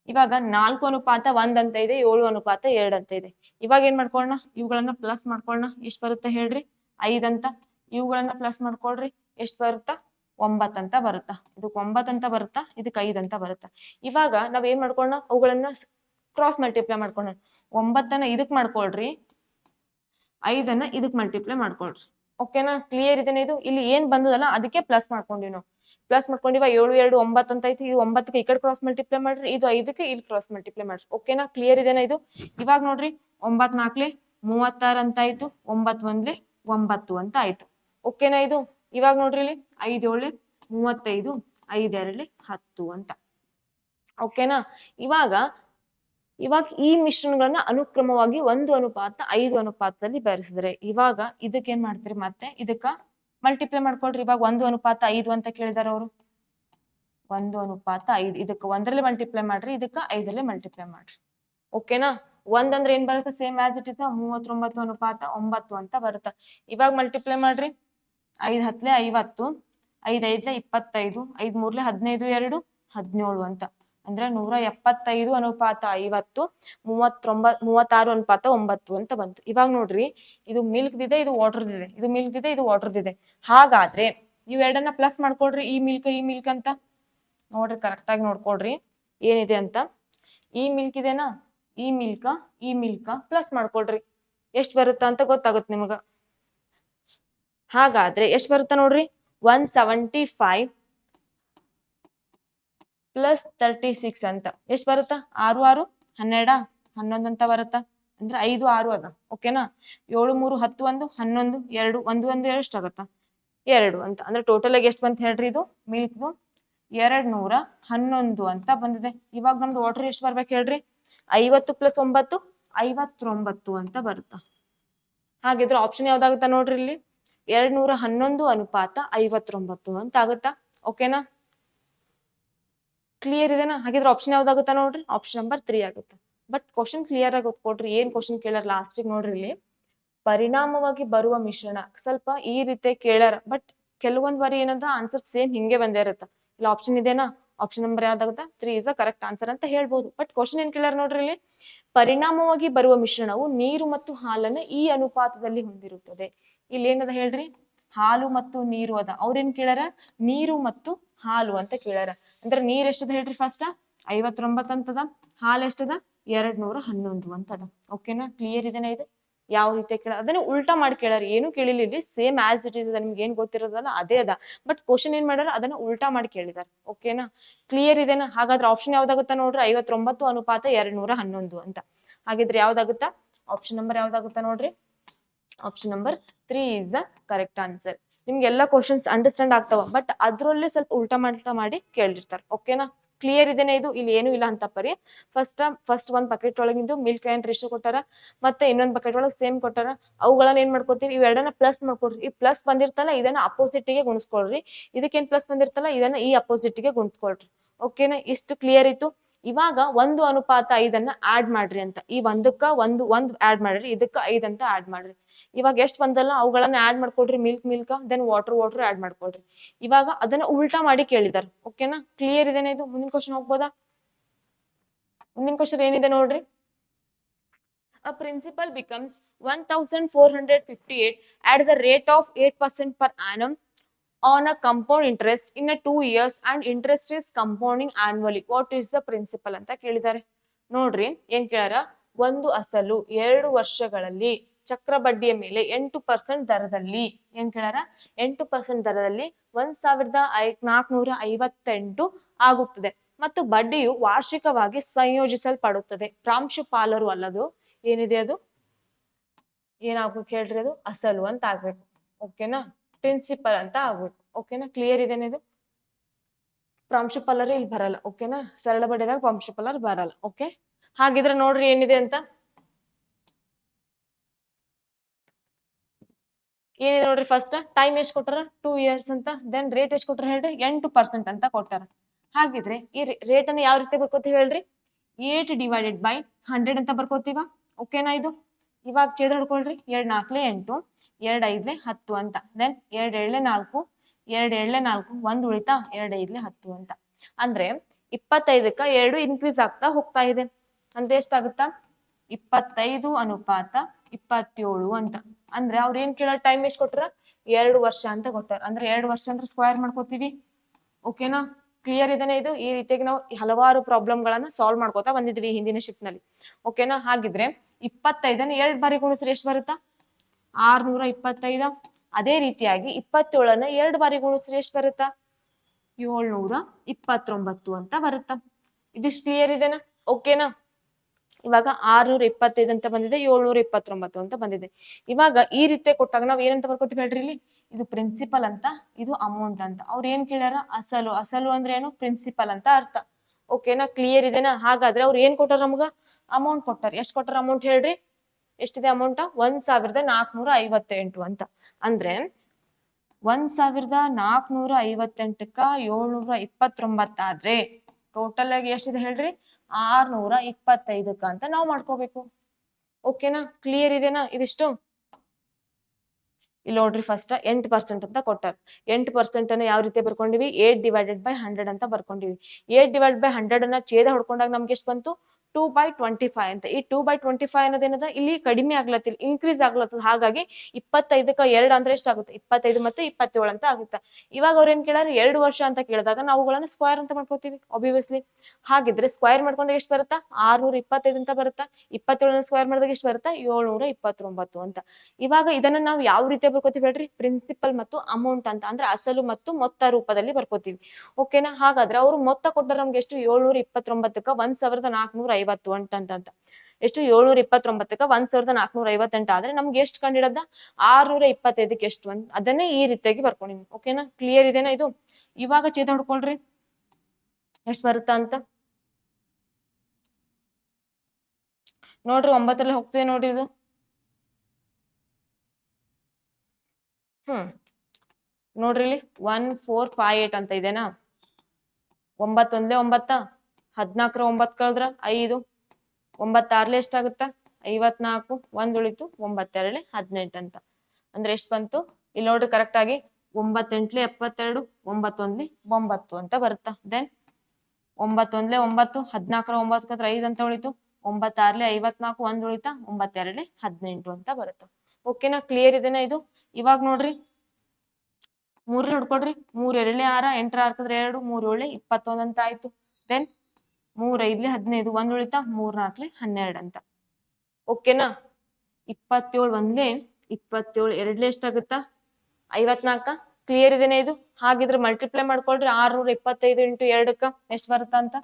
ಇವಾಗ 4:1 ಅಂತ ಇದೆ, 7:2 ಅಂತ ಇದೆ. ಇವಾಗ ಏನ್ ಮಾಡ್ಕೊಳ್ಳೋಣ, ಇವುಗಳನ್ನ ಪ್ಲಸ್ ಮಾಡ್ಕೊಳ್ಳೋಣ. ಎಷ್ಟು ಬರುತ್ತೆ ಹೇಳ್ರಿ, 5 ಅಂತ. ಇವುಗಳನ್ನ ಪ್ಲಸ್ ಮಾಡ್ಕೊಳ್ರಿ, ಎಷ್ಟು ಬರುತ್ತಾ, 9 ಅಂತ ಬರುತ್ತಾ. ಇದಕ್ಕೆ 9 ಅಂತ ಬರುತ್ತಾ, ಇದಕ್ಕೆ 5 ಅಂತ ಬರುತ್ತಾ. ಇವಾಗ ನಾವ್ ಏನ್ ಮಾಡ್ಕೊಳ್ಳೋಣ, ಅವುಗಳನ್ನ ಕ್ರಾಸ್ ಮಲ್ಟಿಪ್ಲೈ ಮಾಡ್ಕೊಳ್ಳೋಣ. 9 ಇದಕ್ ಮಾಡ್ಕೊಳ್ರಿ, 5 ಇದಕ್ ಮಲ್ಟಿಪ್ಲೈ ಮಾಡ್ಕೊಳ್ರಿ. ಓಕೆನಾ, ಕ್ಲಿಯರ್ ಇದನ್ನ. ಇದು ಇಲ್ಲಿ ಏನ್ ಬಂದದಲ್ಲ ಅದಕ್ಕೆ ಪ್ಲಸ್ ಮಾಡ್ಕೊಂಡಿವಿ ನಾವು. ಪ್ಲಸ್ ಮಾಡ್ಕೊಂಡಿವ 7 2 9 ಅಂತ ಐತಿ. ಇದು 9ಕ್ಕೆ ಈ ಕಡೆ ಕ್ರಾಸ್ ಮಲ್ಟಿಪ್ಲೈ ಮಾಡ್ರಿ, ಇದು 5ಕ್ಕೆ ಇಲ್ಲಿ ಕ್ರಾಸ್ ಮಲ್ಟಿಪ್ಲೈ ಮಾಡ್ರಿ. ಓಕೆನಾ, ಕ್ಲಿಯರ್ ಇದೆನಾ ಇದು. ಇವಾಗ ನೋಡ್ರಿ 9 4 36 ಅಂತ ಆಯ್ತು, 9 1 9 ಅಂತ ಆಯ್ತು. ಓಕೆನಾ ಇದು. ಇವಾಗ ನೋಡ್ರಿ ಇಲ್ಲಿ 5 7 35, 5 2 10 ಅಂತ. ಓಕೆನಾ, ಇವಾಗ ಈ ಮಿಶ್ರಣಗಳನ್ನ ಅನುಕ್ರಮವಾಗಿ 1:5 ಅನುಪಾತದಲ್ಲಿ ಬೆರೆಸಿದ್ರೆ, ಇವಾಗ ಇದಕ್ಕೆ ಏನ್ ಮಾಡ್ತೀರಿ, ಮತ್ತೆ ಇದಕ್ಕ ಮಲ್ಟಿಪ್ಲೈ ಮಾಡ್ಕೊಳ್ರಿ. ಇವಾಗ 1:5 ಅಂತ ಕೇಳಿದಾರ ಅವರು. 1:5 ಇದಕ್ಕೆ 1ರಲ್ಲಿ ಮಲ್ಟಿಪ್ಲೈ ಮಾಡ್ರಿ, ಇದಕ್ಕ 5ರಲ್ಲಿ ಮಲ್ಟಿಪ್ಲೈ ಮಾಡ್ರಿ. ಓಕೆನಾ, 1 ಅಂದ್ರೆ ಏನ್ ಬರುತ್ತೆ, ಸೇಮ್ ಆಸ್ ಇಟ್ ಇಸ್ 39:9 ಅಂತ ಬರುತ್ತೆ. ಇವಾಗ ಮಲ್ಟಿಪ್ಲೈ ಮಾಡ್ರಿ, 5 10 50, 5 5 25, 5 3 15 2 17 ಅಂತ. ಅಂದ್ರೆ 175:50, 36:9 ಅಂತ ಬಂತು. ಇವಾಗ ನೋಡ್ರಿ ಇದು ಮಿಲ್ಕ್ ಇದೆ, ಇದು ವಾಟರ್ ಇದೆ, ಇದು ಮಿಲ್ಕ್ ಇದೆ, ಇದು ವಾಟರ್ ಇದೆ. ಹಾಗಾದ್ರೆ ಇವೆರಡನ್ನ ಪ್ಲಸ್ ಮಾಡ್ಕೊಳ್ರಿ, ಈ ಮಿಲ್ಕ್ ಅಂತ. ನೋಡ್ರಿ ಕರೆಕ್ಟ್ ಆಗಿ ನೋಡ್ಕೊಳ್ರಿ ಏನಿದೆ ಅಂತ. ಈ ಮಿಲ್ಕ್ ಇದೆನಾ, ಈ ಮಿಲ್ಕ ಪ್ಲಸ್ ಮಾಡ್ಕೊಳ್ರಿ, ಎಷ್ಟ್ ಬರುತ್ತಾ ಅಂತ ಗೊತ್ತಾಗುತ್ತೆ ನಿಮಗ. ಹಾಗಾದ್ರೆ ಎಷ್ಟ್ ಬರುತ್ತಾ ನೋಡ್ರಿ, 175 ಪ್ಲಸ್ 36 ಅಂತ. ಎಷ್ಟ್ ಬರುತ್ತಾ, 6 6 12 11 ಅಂತ ಬರುತ್ತಾ. ಅಂದ್ರೆ 5 6 ಅದ. ಓಕೆನಾ, 7 3 10 1 11 2 1 1 ಎಷ್ಟಾಗತ್ತಾ, 2 ಅಂತ. ಅಂದ್ರೆ ಟೋಟಲ್ ಆಗಿ ಎಷ್ಟು ಬಂತ ಹೇಳ್ರಿ, ಇದು ಮಿಲ್ಕ್ 211 ಅಂತ ಬಂದಿದೆ. ಇವಾಗ ನಮ್ದು ವಾಟರ್ ಎಷ್ಟು ಬರ್ಬೇಕು ಹೇಳ್ರಿ, 50 + 9 59 ಅಂತ ಬರುತ್ತಾ. ಹಾಗಿದ್ರೆ ಆಪ್ಷನ್ ಯಾವ್ದಾಗುತ್ತಾ ನೋಡ್ರಿ, ಇಲ್ಲಿ 211:59 ಅಂತ ಆಗುತ್ತಾ. ಓಕೆನಾ, ಕ್ಲಿಯರ್ ಇದೆನಾ. ಹಾಗಿದ್ರೆ ಆಪ್ಷನ್ ಯಾವ್ದಾಗುತ್ತಾ ನೋಡ್ರಿ, ಆಪ್ಷನ್ ನಂಬರ್ 3 ಆಗುತ್ತೆ. ಬಟ್ ಕ್ವಶನ್ ಕ್ಲಿಯರ್ ಆಗಿ ಕೊಟ್ರಿ, ಏನ್ ಕ್ವಶನ್ ಕೇಳಾರ ಲಾಸ್ಟಿಗೆ ನೋಡ್ರಿ, ಇಲ್ಲಿ ಪರಿಣಾಮವಾಗಿ ಬರುವ ಮಿಶ್ರಣ ಸ್ವಲ್ಪ ಈ ರೀತಿ ಕೇಳಾರ. ಬಟ್ ಕೆಲವೊಂದ್ ಬಾರಿ ಏನಂತ ಆನ್ಸರ್ ಸೇಮ್ ಹಿಂಗೆ ಬಂದೇ ಇರುತ್ತ. ಇಲ್ಲ ಆಪ್ಷನ್ ಇದೆನಾ, ಆಪ್ಷನ್ ನಂಬರ್ ಯಾವ್ದಾಗುತ್ತಾ, 3 ಇಸ್ ಅ ಕರೆಕ್ಟ್ ಆನ್ಸರ್ ಅಂತ ಹೇಳ್ಬೋದು. ಬಟ್ ಕ್ವಶನ್ ಏನ್ ಕೇಳಾರ ನೋಡ್ರಿ, ಇಲ್ಲಿ ಪರಿಣಾಮವಾಗಿ ಬರುವ ಮಿಶ್ರಣವು ನೀರು ಮತ್ತು ಹಾಲನ್ನ ಈ ಅನುಪಾತದಲ್ಲಿ ಹೊಂದಿರುತ್ತದೆ. ಇಲ್ಲಿ ಏನದ ಹೇಳ್ರಿ, ಹಾಲು ಮತ್ತು ನೀರು ಅದ. ಅವ್ರೇನ್ ಕೇಳಾರ, ನೀರು ಮತ್ತು ಹಾಲು ಅಂತ ಕೇಳಾರ. ಅಂದ್ರೆ ನೀರ್ ಎಷ್ಟದ ಹೇಳ್ರಿ, ಫಸ್ಟ್ 59 ಅಂತದ, ಹಾಲು ಎಷ್ಟದ 211 ಅಂತದ. ಓಕೆನಾ, ಕ್ಲಿಯರ್ ಇದೆನಾ. ಇದು ಯಾವ ರೀತಿ ಕೇಳ, ಅದನ್ನ ಉಲ್ಟಾ ಮಾಡಿ ಕೇಳಾರ, ಏನು ಕೇಳಿಲ್ಲ ಇಲ್ಲಿ. ಸೇಮ್ ಆಸ್ ಇಟ್ ಈಸ್ ಅದ, ನಿಮ್ಗೆ ಏನ್ ಗೊತ್ತಿರೋದಲ್ಲ ಅದೇ ಅದ. ಬಟ್ ಕ್ವಶನ್ ಏನ್ ಮಾಡ್ಯಾರ, ಅದನ್ನ ಉಲ್ಟಾ ಮಾಡಿ ಕೇಳಿದಾರೆ. ಓಕೆನಾ, ಕ್ಲಿಯರ್ ಇದೆನಾ. ಹಾಗಾದ್ರೆ ಆಪ್ಷನ್ ಯಾವ್ದಾಗುತ್ತಾ ನೋಡ್ರಿ, 59:211 ಅಂತ. ಹಾಗಿದ್ರೆ ಯಾವ್ದಾಗುತ್ತಾ, ಆಪ್ಷನ್ ನಂಬರ್ ಯಾವ್ದಾಗುತ್ತಾ ನೋಡ್ರಿ, option number 3 is the correct answer. ನಿಮ್ಗೆ ಎಲ್ಲಾ ಕ್ವಶನ್ಸ್ ಅಂಡರ್ಸ್ಟ್ಯಾಂಡ್ ಆಗ್ತಾವ, ಬಟ್ ಅದ್ರಲ್ಲಿ ಸ್ವಲ್ಪ ಉಲ್ಟಾ ಮಾಡಿ ಕೇಳಿರ್ತಾರೆ. ಓಕೆನಾ, ಕ್ಲಿಯರ್ ಇದೆನಾ. ಇದು ಇಲ್ಲಿ ಏನು ಇಲ್ಲ ಅಂತ ಪರಿ. ಫಸ್ಟ್ ಒಂದ್ ಬಕೆಟ್ ಒಳಗಿಂದು ಮಿಲ್ಕ್ ಅಂಡ್ ರೇಷಿಯೋ ಕೊಟ್ಟಾರ, ಮತ್ತೆ ಇನ್ನೊಂದ್ ಬಕೆಟ್ ಒಳಗೆ ಸೇಮ್ ಕೊಟ್ಟಾರ. ಅವುಗಳನ್ನ ಏನ್ ಮಾಡ್ಕೋತೀವಿ, ಇವೆರಡನ್ನ ಪ್ಲಸ್ ಮಾಡ್ಕೊಡ್ರಿ. ಈ ಪ್ಲಸ್ ಬಂದಿರ್ತಲ್ಲ ಇದನ್ನ ಅಪೋಸಿಟ್ ಗೆ ಗುಣಿಸ್ಕೊಳ್ರಿ, ಇದಕ್ಕೇನ್ ಪ್ಲಸ್ ಬಂದಿರ್ತಲ್ಲ ಇದನ್ನ ಈ ಅಪೋಸಿಟ್ ಗೆ ಗುಣಿಸ್ಕೊಳ್ರಿ. ಓಕೆನಾ, ಇಷ್ಟು ಕ್ಲಿಯರ್ ಇತ್ತು. ಇವಾಗ 1:5 ಆಡ್ ಮಾಡ್ರಿ ಅಂತ. ಈ ಒಂದಕ್ಕ ಒಂದ್ ಆಡ್ ಮಾಡ್ರಿ, ಇದಕ್ಕ 5 ಅಂತ ಆಡ್ ಮಾಡ್ರಿ. ಇವಾಗ ಎಷ್ಟ್ ಬಂದಲ್ಲ ಅವುಗಳನ್ನ ಆಡ್ ಮಾಡ್ಕೊಡ್ರಿ, ಮಿಲ್ಕ್ ದೆನ್ ವಾಟರ್ ಆಡ್ ಮಾಡ್ಕೊಡ್ರಿ. ಇವಾಗ ಅದನ್ನ ಉಲ್ಟಾ ಮಾಡಿ ಕೇಳಿದಾರೆ. ಓಕೆನಾ, ಕ್ಲಿಯರ್ ಇದೆನಾ. ಇದು ಮುಂದಿನ ಕ್ವಶನ್ ಹೋಗ್ಬೋದಾ. ಮುಂದಿನ ಕ್ವಶನ್ ಏನಿದೆ ನೋಡ್ರಿ, a principal becomes 1458 at the rate of 8% per annum on a compound interest in a 2 years and interest is compounding annually. What is the principal ಅಂತ ಕೇಳಿದ್ದಾರೆ. ನೋಡ್ರಿ ಏನ್ ಕೇಳಾರ, ಒಂದು ಅಸಲು 2 ವರ್ಷಗಳಲ್ಲಿ ಚಕ್ರ ಬಡ್ಡಿಯ ಮೇಲೆ 8% ದರದಲ್ಲಿ, ಏನ್ ಕೇಳಾರ, 8% ದರದಲ್ಲಿ 1458 ಆಗುತ್ತದೆ. ಮತ್ತು ಬಡ್ಡಿಯು ವಾರ್ಷಿಕವಾಗಿ ಸಂಯೋಜಿಸಲ್ಪಡುತ್ತದೆ. ಪ್ರಾಂಶುಪಾಲರು ಅಲ್ಲದು ಏನಿದೆ ಅದು ಏನಾಗ್ಬೇಕು ಹೇಳ್ರಿ, ಅದು ಅಸಲು ಅಂತ ಆಗ್ಬೇಕು. ಓಕೆನಾ, ಪ್ರಿನ್ಸಿಪಲ್ ಅಂತ ಆಗ್ಬೇಕು. ಓಕೆನಾ, ಕ್ಲಿಯರ್ ಇದೇನೆ ಇದು. ಪ್ರಾಂಶುಪಾಲರು ಇಲ್ಲಿ ಬರಲ್ಲ. ಓಕೆನಾ, ಸರಳ ಬಡ್ಡಿದಾಗ ಪ್ರಾಂಶುಪಾಲರು ಬರಲ್ಲ. ಓಕೆ, ಹಾಗಿದ್ರೆ ನೋಡ್ರಿ ಏನಿದೆ ಅಂತ. ಏನಿದೆ ನೋಡ್ರಿ, ಫಸ್ಟ್ ಟೈಮ್ ಎಷ್ಟು ಕೊಟ್ಟಾರ 2 years ಅಂತ. ದೆನ್ ರೇಟ್ ಎಷ್ಟು ಕೊಟ್ಟಾರ ಹೇಳ್ರಿ, 8% ಅಂತ ಕೊಟ್ಟಾರ. ಹಾಗಿದ್ರೆ ಈ ರೇಟ್ ಅನ್ನ ಯಾವ ರೀತಿ ಬರ್ಕೋತೀವಿ ಹೇಳ್ರಿ, 8/100 ಅಂತ ಬರ್ಕೋತೀವ. ಓಕೆನಾ, ಇದು ಇವಾಗ ಛೇದ ಹೊಡ್ಕೊಳ್ರಿ. 2 4 8, 2 5 10 ಅಂತ. ದೆನ್ 2 7 4, 2 7 4, 1 ಉಳಿತಾ, 2 5 10 ಅಂತ. ಅಂದ್ರೆ 25ಕ್ಕ 2 ಇನ್ಕ್ರೀಸ್ ಆಗ್ತಾ ಹೋಗ್ತಾ ಇದೆ. ಅಂದ್ರೆ ಎಷ್ಟಾಗುತ್ತಾ, 25:27 ಅಂತ. ಅಂದ್ರೆ ಅವ್ರ ಏನ್ ಕೇಳೋ ಟೈಮ್ ಎಷ್ಟು ಕೊಟ್ಟಾರ, 2 ವರ್ಷ ಅಂತ ಕೊಟ್ಟಾರ. ಅಂದ್ರೆ 2 ವರ್ಷ ಅಂದ್ರೆ ಸ್ಕ್ವೇರ್ ಮಾಡ್ಕೋತೀವಿ. ಓಕೆನಾ, ಕ್ಲಿಯರ್ ಇದೇನೆ ಇದು. ಈ ರೀತಿಯಾಗಿ ನಾವು ಹಲವಾರು ಪ್ರಾಬ್ಲಮ್ ಗಳನ್ನ ಸಾಲ್ವ್ ಮಾಡ್ಕೋತಾ ಬಂದಿದ್ವಿ ಹಿಂದಿನ ಶಿಫ್ಟ್ ನಲ್ಲಿ. ಓಕೆನಾ, ಹಾಗಿದ್ರೆ 25ನ್ನ 2 ಬಾರಿ ಗುಣಿಸ್ರೆ ಎಷ್ಟು ಬರುತ್ತಾ, 625. ಅದೇ ರೀತಿಯಾಗಿ 27ನ್ನ 2 ಬಾರಿ ಗುಣಿಸ್ರೆ ಎಷ್ಟು ಬರುತ್ತಾ, 729 ಅಂತ ಬರುತ್ತಾ. ಇದಿಷ್ಟು ಕ್ಲಿಯರ್ ಇದೆನಾ. ಓಕೆನಾ, ಇವಾಗ 625 ಅಂತ ಬಂದಿದೆ, 729 ಅಂತ ಬಂದಿದೆ. ಇವಾಗ ಈ ರೀತಿ ಕೊಟ್ಟಾಗ ನಾವ್ ಏನಂತ ಬರ್ಕೋತೀವಿ ಹೇಳ್ರಿ, ಇಲ್ಲಿ ಇದು ಪ್ರಿನ್ಸಿಪಲ್ ಅಂತ, ಇದು ಅಮೌಂಟ್ ಅಂತ. ಅವ್ರು ಏನ್ ಕೇಳ್ಯಾರ, ಅಸಲು. ಅಸಲು ಅಂದ್ರೆ ಏನು, ಪ್ರಿನ್ಸಿಪಲ್ ಅಂತ ಅರ್ಥ. ಓಕೆನಾ, ಕ್ಲಿಯರ್ ಇದೆನಾ. ಹಾಗಾದ್ರೆ ಅವ್ರು ಏನ್ ಕೊಟ್ಟಾರ, ನಮ್ಗ ಅಮೌಂಟ್ ಕೊಟ್ಟಾರ. ಎಷ್ಟ್ ಕೊಟ್ಟಾರ ಅಮೌಂಟ್ ಹೇಳ್ರಿ, ಎಷ್ಟಿದೆ ಅಮೌಂಟ್, 1458 ಅಂತ. ಅಂದ್ರೆ 1458ಕ್ಕ 729 ಆದ್ರೆ ಟೋಟಲ್ ಆಗಿ ಎಷ್ಟಿದೆ ಹೇಳ್ರಿ, 625 ಅಂತ ನಾವು ಮಾಡ್ಕೋಬೇಕು. ಓಕೆನಾ, ಕ್ಲಿಯರ್ ಇದೆನಾ ಇದಿಷ್ಟು. ಇಲ್ಲಿ ನೋಡ್ರಿ, ಫಸ್ಟ್ 8% ಅಂತ ಕೊಟ್ಟಾರ. 8% ಅನ್ನ ಯಾವ ರೀತಿ ಬರ್ಕೊಂಡಿವಿ, 8/100 ಅಂತ ಬರ್ಕೊಂಡಿವಿ. 8/100 ಅನ್ನ ಛೇದ ಹೊಡ್ಕೊಂಡಾಗ ನಮ್ಗೆ ಎಷ್ಟು ಬಂತು, 2/25 ಅಂತ. ಈ 2/25 ಅನ್ನೋದೇನದ, ಇಲ್ಲಿ ಕಡಿಮೆ ಆಗ್ಲತ್ತಿಲ್ಲ, ಇನ್ಕ್ರೀಸ್ ಆಗ್ಲತ್ತದ. ಹಾಗಾಗಿ 25ಕ್ಕ 2 ಅಂದ್ರೆ ಎಷ್ಟಾಗುತ್ತೆ, 25 ಮತ್ತು 27 ಅಂತ ಆಗುತ್ತೆ. ಇವಾಗ ಅವ್ರ ಏನ್ ಕೇಳಾರ, 2 ವರ್ಷ ಅಂತ ಕೇಳಿದಾಗ ನಾವುಗಳನ್ನ ಸ್ಕ್ವೇರ್ ಅಂತ ಮಾಡ್ಕೋತೀವಿ ಆಬ್ವಿಯಸ್ಲಿ. ಹಾಗಿದ್ರೆ ಸ್ಕ್ವೇರ್ ಮಾಡ್ಕೊಂಡಾಗ ಎಷ್ಟು ಬರುತ್ತಾ, 625 ಅಂತ ಬರುತ್ತಾ. 27ನ ಸ್ಕ್ವೇರ್ ಮಾಡಿದಾಗ ಎಷ್ಟು ಬರುತ್ತಾ, 729 ಅಂತ. ಇವಾಗ ಇದನ್ನ ನಾವು ಯಾವ ರೀತಿ ಬರ್ಕೋತೀವಿ ಹೇಳ್ರಿ, ಪ್ರಿನ್ಸಿಪಲ್ ಮತ್ತು ಅಮೌಂಟ್ ಅಂತ. ಅಂದ್ರೆ ಅಸಲು ಮತ್ತು ಮೊತ್ತ ರೂಪದಲ್ಲಿ ಬರ್ಕೋತೀವಿ. ಓಕೆನಾ, ಹಾಗಾದ್ರೆ ಅವರು ಮೊತ್ತ ಕೊಟ್ಟರೆ ನಮ್ಗೆ ಎಷ್ಟು, 729ಕ್ಕ 1458 ಅಂತ. ಎಷ್ಟು, 729ಕ್ಕ 1458 ಆದ್ರೆ ನಮ್ಗೆ ಎಷ್ಟು ಕಂಡಿಡದ, 625ಕ್ಕೆ ಎಷ್ಟು ಅಂತ. ಅದನ್ನೇ ಈ ರೀತಿಯಾಗಿ ಬರ್ಕೊಂಡಿವಿ. ಓಕೆನಾ, ಕ್ಲಿಯರ್ ಇದೆನಾ ಇದು. ಇವಾಗ ಛೇದ ಹೊಡ್ಕೊಳ್ರಿ ಎಷ್ಟು ಬರುತ್ತಾ ಅಂತ ನೋಡ್ರಿ. 9ರಲ್ಲಿ ಹೋಗ್ತದೆ ನೋಡ್ರಿ ಇದು. ನೋಡ್ರಿ ಇಲ್ಲಿ 1458 ಅಂತ ಇದೆನಾ. 9 ಒಂದ್ಲೆ 9, 14 9 ಕಳೆದ್ರ 5, 9 6 ಎಷ್ಟಾಗುತ್ತ, 54, 1 ಉಳಿತು, 9 2 18 ಅಂತ. ಅಂದ್ರೆ ಎಷ್ಟು ಬಂತು ಇಲ್ಲಿ ನೋಡ್ರಿ ಕರೆಕ್ಟ್ ಆಗಿ, 9 8 72, 9 1 9 ಅಂತ ಬರುತ್ತಾ. ದೆನ್ 9 1 9, 14 9 ಕಳೆದ್ರ 5 ಅಂತ ಉಳಿತು, 9 6 54, 1 ಉಳಿತಾ, 9 2 18 ಅಂತ ಬರುತ್ತ. ಓಕೆನಾ, ಕ್ಲಿಯರ್ ಇದೆನಾ ಇದು. ಇವಾಗ ನೋಡ್ರಿ 3 ಹೊಡ್ಕೊಡ್ರಿ. 3 2 6, 8 6 ಕಳೆದ್ರೆ 2, 3 7 21 ಅಂತ ಆಯ್ತು. ದೆನ್ 3 5 15, 1 ಉಳಿತಾ, 3 4 12 ಅಂತ. ಓಕೆನಾ, 27 1 27, 2 ಎಷ್ಟಾಗುತ್ತಾ, 54. ಕ್ಲಿಯರ್ ಇದೆನಾ ಇದು. ಹಾಗಿದ್ರೆ ಮಲ್ಟಿಪ್ಲೈ ಮಾಡ್ಕೊಳ್ರಿ, 625 ಇಂಟು 2ಕ್ಕ ಎಷ್ಟು ಬರುತ್ತಾ ಅಂತ.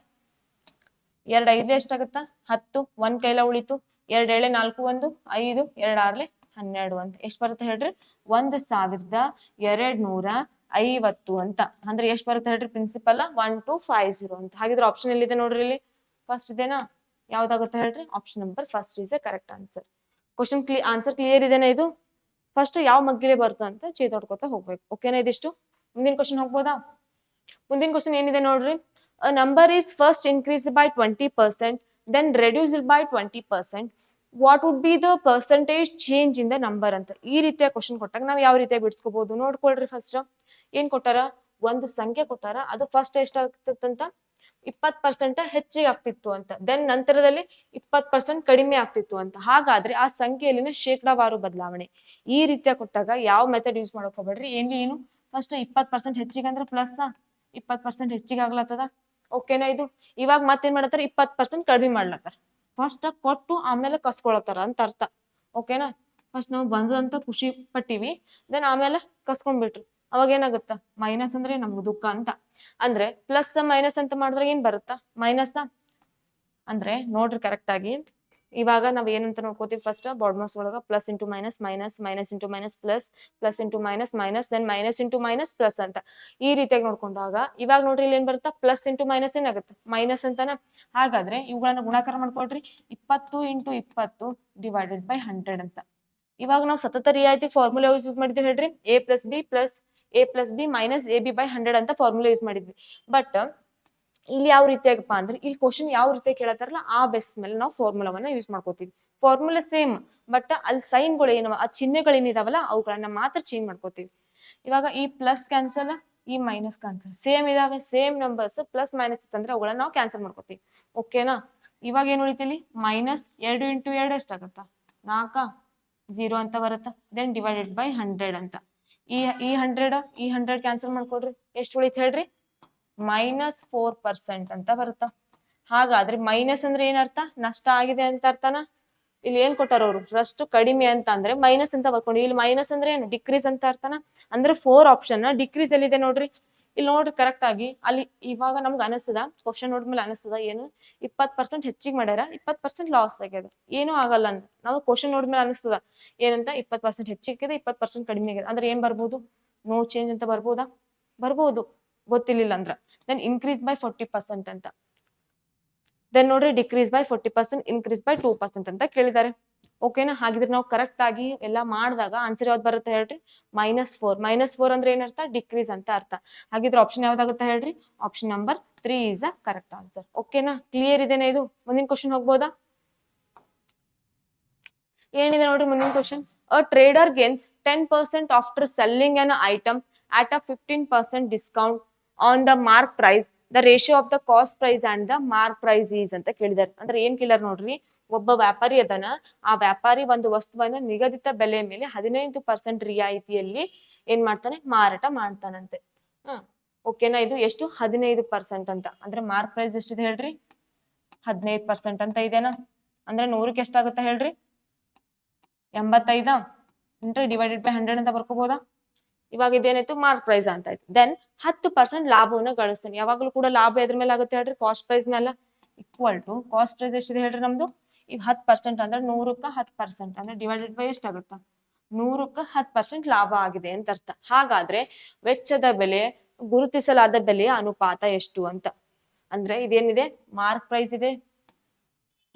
2 5 ಎಷ್ಟಾಗುತ್ತಾ, 10, 1 ಕೈಲ ಉಳಿತು, 2 7 4 1, 5, 2 6 12 ಅಂತ. ಎಷ್ಟು ಬರುತ್ತೆ ಹೇಳ್ರಿ, 1250 ಅಂತ. ಅಂದ್ರೆ ಎಷ್ಟು ಬರುತ್ತೆ ಹೇಳ್ರಿ, ಪ್ರಿನ್ಸಿಪಲ್ 1250 ಅಂತ. ಹಾಗಿದ್ರೆ ಆಪ್ಷನ್ ಎಲ್ಲಿದೆ ನೋಡ್ರಿ, ಇಲ್ಲಿ ಫಸ್ಟ್ ಇದೆನಾ. ಯಾವ್ದಾಗುತ್ತೆ ಹೇಳ್ರಿ, option number first is A correct answer. Question answer clear ಇದೆನಾ ಇದು. ಫಸ್ಟ್ ಯಾವ ಮಗ್ಗಿಲೆ ಬರ್ತು ಅಂತ ಛೇದ ಹೊಡ್ಕೊತಾ ಹೋಗ್ಬೇಕು. ಓಕೆನಾ, ಇದಿಷ್ಟು. ಮುಂದಿನ ಕ್ವಶನ್ ಹೋಗ್ಬೋದಾ. ಮುಂದಿನ ಕ್ವಶನ್ ಏನಿದೆ ನೋಡ್ರಿ, a number is first increased by 20%, then reduced by 20%. What would be the percentage change in the number ಅಂತ. ಈ ರೀತಿಯ ಕ್ವಶನ್ ಕೊಟ್ಟಾಗ ನಾವು ಯಾವ ರೀತಿಯಾಗಿ ಬಿಡಿಸ್ಕೋಬಹುದು ನೋಡ್ಕೊಳ್ರಿ. ಫಸ್ಟ್ ಏನ್ ಕೊಟ್ಟಾರ, ಒಂದು ಸಂಖ್ಯೆ ಕೊಟ್ಟಾರ, ಅದು ಫಸ್ಟ್ ಎಷ್ಟಾಗ್ತಿತ್ತಂತ, 20% ಹೆಚ್ಚಿಗೆ ಆಗ್ತಿತ್ತು ಅಂತ. ದೆನ್ ನಂತರದಲ್ಲಿ 20% ಕಡಿಮೆ ಆಗ್ತಿತ್ತು ಅಂತ. ಹಾಗಾದ್ರೆ ಆ ಸಂಖ್ಯೆಯಲ್ಲಿನ ಶೇಕಡಾವಾರು ಬದಲಾವಣೆ. ಈ ರೀತಿಯ ಕೊಟ್ಟಾಗ ಯಾವ ಮೆಥಡ್ ಯೂಸ್ ಮಾಡಕ್ ಹೋಗ್ಬೇಡ್ರಿ. ಏನು ಫಸ್ಟ್ 20% ಹೆಚ್ಚಿಗೆ ಅಂದ್ರೆ ಪ್ಲಸ್ ನ 20% ಹೆಚ್ಚಿಗೆ ಆಗ್ಲತ್ತದ. ಓಕೆನಾ ಇದು. ಇವಾಗ ಮತ್ತೇನ್ ಮಾಡತ್ತಾರ, 20% ಕಡಿಮೆ ಮಾಡ್ಲತ್ತಾರ. ಫಸ್ಟ್ ಕೊಟ್ಟು ಆಮೇಲೆ ಕಸ್ಕೊಳತ್ತಾರ ಅಂತ ಅರ್ಥ. ಓಕೆನಾ, ಫಸ್ಟ್ ನಾವು ಬಂದಂತ ಖುಷಿ ಪಟ್ಟಿವಿ, ದೆನ್ ಆಮೇಲೆ ಕಸ್ಕೊಂಡ್ಬಿಟ್ರಿ. ಅವಾಗ ಏನಾಗುತ್ತ ಮೈನಸ್ ಅಂದ್ರೆ ನಮ್ಗೆ ದುಃಖ ಅಂತ. ಅಂದ್ರೆ ಪ್ಲಸ್ ಮೈನಸ್ ಅಂತ ಮಾಡಿದ್ರೆ ಏನ್ ಬರುತ್ತಾ ಮೈನಸ್. ಅಂದ್ರೆ ನೋಡ್ರಿ ಕರೆಕ್ಟ್ ಆಗಿ ಇವಾಗ ನಾವ್ ಏನಂತ ನೋಡ್ಕೋತೀವಿ ಫಸ್ಟ್ ಬಾಡ್ಮಾಸ್ ಒಳಗ plus into minus minus minus into minus plus plus into minus minus then minus into minus plus ಅಂತ ಈ ರೀತಿಯಾಗಿ ನೋಡ್ಕೊಂಡಾಗ ಇವಾಗ ನೋಡ್ರಿ ಇಲ್ಲಿ ಏನ್ ಬರುತ್ತಾ ಪ್ಲಸ್ ಇಂಟು ಮೈನಸ್ ಏನಾಗುತ್ತೆ ಮೈನಸ್ ಅಂತಾನ. ಹಾಗಾದ್ರೆ ಇವುಗಳನ್ನ ಗುಣಾಕಾರ ಮಾಡ್ಕೊಳ್ರಿ 20 ಇಂಟು 20 ಡಿವೈಡೆಡ್ ಬೈ 100 ಅಂತ. ಇವಾಗ ನಾವು ಸತತ ರಿಯಾಯಿತಿ ಫಾರ್ಮುಲಾ ಯೂಸ್ ಮಾಡಿದ್ವಿ ಹೇಳ್ರಿ A plus B minus A B by 100 ಅಂತ ಫಾರ್ಮುಲಾ ಯೂಸ್ ಮಾಡಿದ್ವಿ. ಬಟ್ ಇಲ್ಲಿ ಯಾವ ರೀತಿಯಾಗಪ್ಪ ಅಂದ್ರೆ ಇಲ್ಲಿ ಕ್ವಶನ್ ಯಾವ ರೀತಿ ಕೇಳತ್ತಾರಲ್ಲ ಆ ಬೇಸಿಸ್ ಮೇಲೆ ನಾವು ಫಾರ್ಮುಲಾವನ್ನ ಯೂಸ್ ಮಾಡ್ಕೋತೀವಿ. ಫಾರ್ಮುಲಾ ಸೇಮ್ ಬಟ್ ಅಲ್ಲಿ ಸೈನ್ಗಳು ಏನವ ಆ ಚಿಹ್ನೆಗಳೇನಿದಾವಲ್ಲ ಅವುಗಳನ್ನ ಮಾತ್ರ ಚೇಂಜ್ ಮಾಡ್ಕೋತೀವಿ. ಇವಾಗ ಈ ಪ್ಲಸ್ ಕ್ಯಾನ್ಸಲ್ ಈ ಮೈನಸ್ ಕ್ಯಾನ್ಸಲ್ ಸೇಮ್ ಇದಾವೆ ಸೇಮ್ ನಂಬರ್ಸ್ ಪ್ಲಸ್ ಮೈನಸ್ ಇತ್ತಂದ್ರೆ ಅವುಗಳನ್ನ ನಾವು ಕ್ಯಾನ್ಸಲ್ ಮಾಡ್ಕೋತೀವಿ. ಓಕೆನಾ. ಇವಾಗ ಏನ್ ಉಳಿತಿಲಿ ಮೈನಸ್ 2 ಇಂಟು 2 ಎಷ್ಟಾಗತ್ತ 4 0 ಅಂತ ಬರುತ್ತಾ ದೆನ್ ಡಿವೈಡೆಡ್ ಬೈ 100 ಅಂತ. ಈ 100 ಕ್ಯಾನ್ಸಲ್ ಮಾಡ್ಕೊಡ್ರಿ ಎಷ್ಟು ಉಳಿತು ಹೇಳ್ರಿ -4% ಅಂತ ಬರುತ್ತಾ. ಹಾಗಾದ್ರೆ ಮೈನಸ್ ಅಂದ್ರೆ ಏನರ್ಥ ನಷ್ಟ ಆಗಿದೆ ಅಂತ ಅರ್ಥನ. ಇಲ್ಲಿ ಏನ್ ಕೊಟ್ಟಾರ ಅವರು ರಷ್ಟು ಕಡಿಮೆ ಅಂತ ಅಂದ್ರೆ ಮೈನಸ್ ಅಂತ ಬರ್ಕೊಂಡು ಇಲ್ಲಿ ಮೈನಸ್ ಅಂದ್ರೆ ಏನು ಡಿಕ್ರೀಸ್ ಅಂತ ಅರ್ಥನ. ಅಂದ್ರೆ 4 ಆಪ್ಷನ್ ಡಿಕ್ರೀಸ್ ಎಲ್ಲಿದೆ ನೋಡ್ರಿ ಇಲ್ಲಿ ನೋಡ್ರಿ ಕರೆಕ್ಟ್ ಆಗಿ ಅಲ್ಲಿ. ಇವಾಗ ನಮ್ಗೆ ಅನಿಸ್ತದ ಕ್ವಶನ್ ನೋಡಿದ್ಮೇಲೆ ಅನಿಸ್ತದ ಏನು 20% ಹೆಚ್ಚಿಗೆ ಮಾಡ್ಯಾರ 20% ಲಾಸ್ ಆಗ್ಯದ ಏನು ಆಗಲ್ಲ ಅಂತ. ನಾವು ಕ್ವಶನ್ ನೋಡಿದ್ಮೇಲೆ ಅನಿಸ್ತದ ಏನಂತ 20% ಹೆಚ್ಚಿಗೆ 20% ಕಡಿಮೆ ಆಗಿದೆ ಅಂದ್ರೆ ಏನ್ ಬರ್ಬೋದು ನೋ ಚೇಂಜ್ ಅಂತ ಬರ್ಬೋದಾ ಬರ್ಬೋದು ಗೊತ್ತಿಲ್ಲ ಅಂದ್ರ. ದೆನ್ ಇನ್ಕ್ರೀಸ್ ಬೈ 40% ಅಂತ. ದೆನ್ ನೋಡ್ರಿ ಡಿಕ್ರೀಸ್ ಬೈ 40% ಇನ್ಕ್ರೀಸ್ ಬೈ 2% ಅಂತ ಕೇಳಿದ್ದಾರೆ. ಓಕೆನಾ. ಹಾಗಿದ್ರೆ ನಾವು ಕರೆಕ್ಟ್ ಆಗಿ ಎಲ್ಲ ಮಾಡಿದಾಗ ಆನ್ಸರ್ ಯಾವ್ದು ಬರುತ್ತೆ ಹೇಳ್ರಿ -4 ಅಂದ್ರೆ ಏನರ್ಥ ಡಿಕ್ರೀಸ್ ಅಂತ ಅರ್ಥ. ಹಾಗಿದ್ರೆ ಆಪ್ಷನ್ ಯಾವ್ದಾಗುತ್ತೆ ಹೇಳ್ರಿ option number 3 is a correct answer. ಓಕೆನಾ. ಕ್ಲಿಯರ್ ಇದೆನಾ ಇದು. ಮುಂದಿನ ಕ್ವಶನ್ ಹೋಗ್ಬೋದಾ. ಏನಿದೆ ನೋಡ್ರಿ ಮುಂದಿನ question. A trader gains 10% after selling an item at a 15% discount on the mark price. The ratio of the cost price and the mark price is ಅಂತ ಕೇಳಿದಾರೆ. ಅಂದ್ರೆ ಏನ್ ಕೇಳಿದಾರೆ ನೋಡ್ರಿ ಒಬ್ಬ ವ್ಯಾಪಾರಿ ಅದನ್ನ ಆ ವ್ಯಾಪಾರಿ ಒಂದು ವಸ್ತುವನ್ನ ನಿಗದಿತ ಬೆಲೆ ಮೇಲೆ 15% ರಿಯಾಯಿತಿಯಲ್ಲಿ ಏನ್ ಮಾಡ್ತಾನೆ ಮಾರಾಟ ಮಾಡ್ತಾನಂತೆ. ಓಕೆನಾ. ಇದು ಎಷ್ಟು 15% ಅಂತ ಅಂದ್ರೆ ಮಾರ್ಕ್ ಪ್ರೈಸ್ ಎಷ್ಟಿದೆ ಹೇಳ್ರಿ 15% ಅಂತ ಇದೆನಾ. ಅಂದ್ರೆ 100ಕ್ಕೆ ಎಷ್ಟಾಗುತ್ತೆ ಹೇಳ್ರಿ 85 ಇಂಟು ಡಿವೈಡೆಡ್ ಬೈ 100 ಅಂತ ಬರ್ಕೋಬಹುದಾ. ಇವಾಗ ಇದೇನಾಯ್ತು ಮಾರ್ಕ್ ಪ್ರೈಸ್ ಅಂತ ಆಯ್ತು. ದೆನ್ 10% ಲಾಭವನ್ನ ಗಳಿಸ್ತಾನೆ. ಯಾವಾಗ್ಲೂ ಕೂಡ ಲಾಭ ಎದ್ರ ಮೇಲೆ ಆಗುತ್ತೆ ಹೇಳ್ರಿ ಕಾಸ್ಟ್ ಪ್ರೈಸ್ ಮೇಲೆ ಈಕ್ವಲ್ ಟು ಕಾಸ್ಟ್ ಪ್ರೈಸ್ ಎಷ್ಟಿದೆ ಹೇಳ್ರಿ ನಮ್ದು ಈಗ 10% ಅಂದ್ರೆ 100ಕ್ಕೆ 10% ಅಂದ್ರೆ ಡಿವೈಡೆಡ್ ಬೈ ಎಷ್ಟಾಗುತ್ತಾ 100ಕ್ಕೆ 10% ಲಾಭ ಆಗಿದೆ ಅಂತ ಅರ್ಥ. ಹಾಗಾದ್ರೆ ವೆಚ್ಚದ ಬೆಲೆ ಗುರುತಿಸಲಾದ ಬೆಲೆಯ ಅನುಪಾತ ಎಷ್ಟು ಅಂತ. ಅಂದ್ರೆ ಇದೇನಿದೆ ಮಾರ್ಕ್ ಪ್ರೈಸ್ ಇದೆ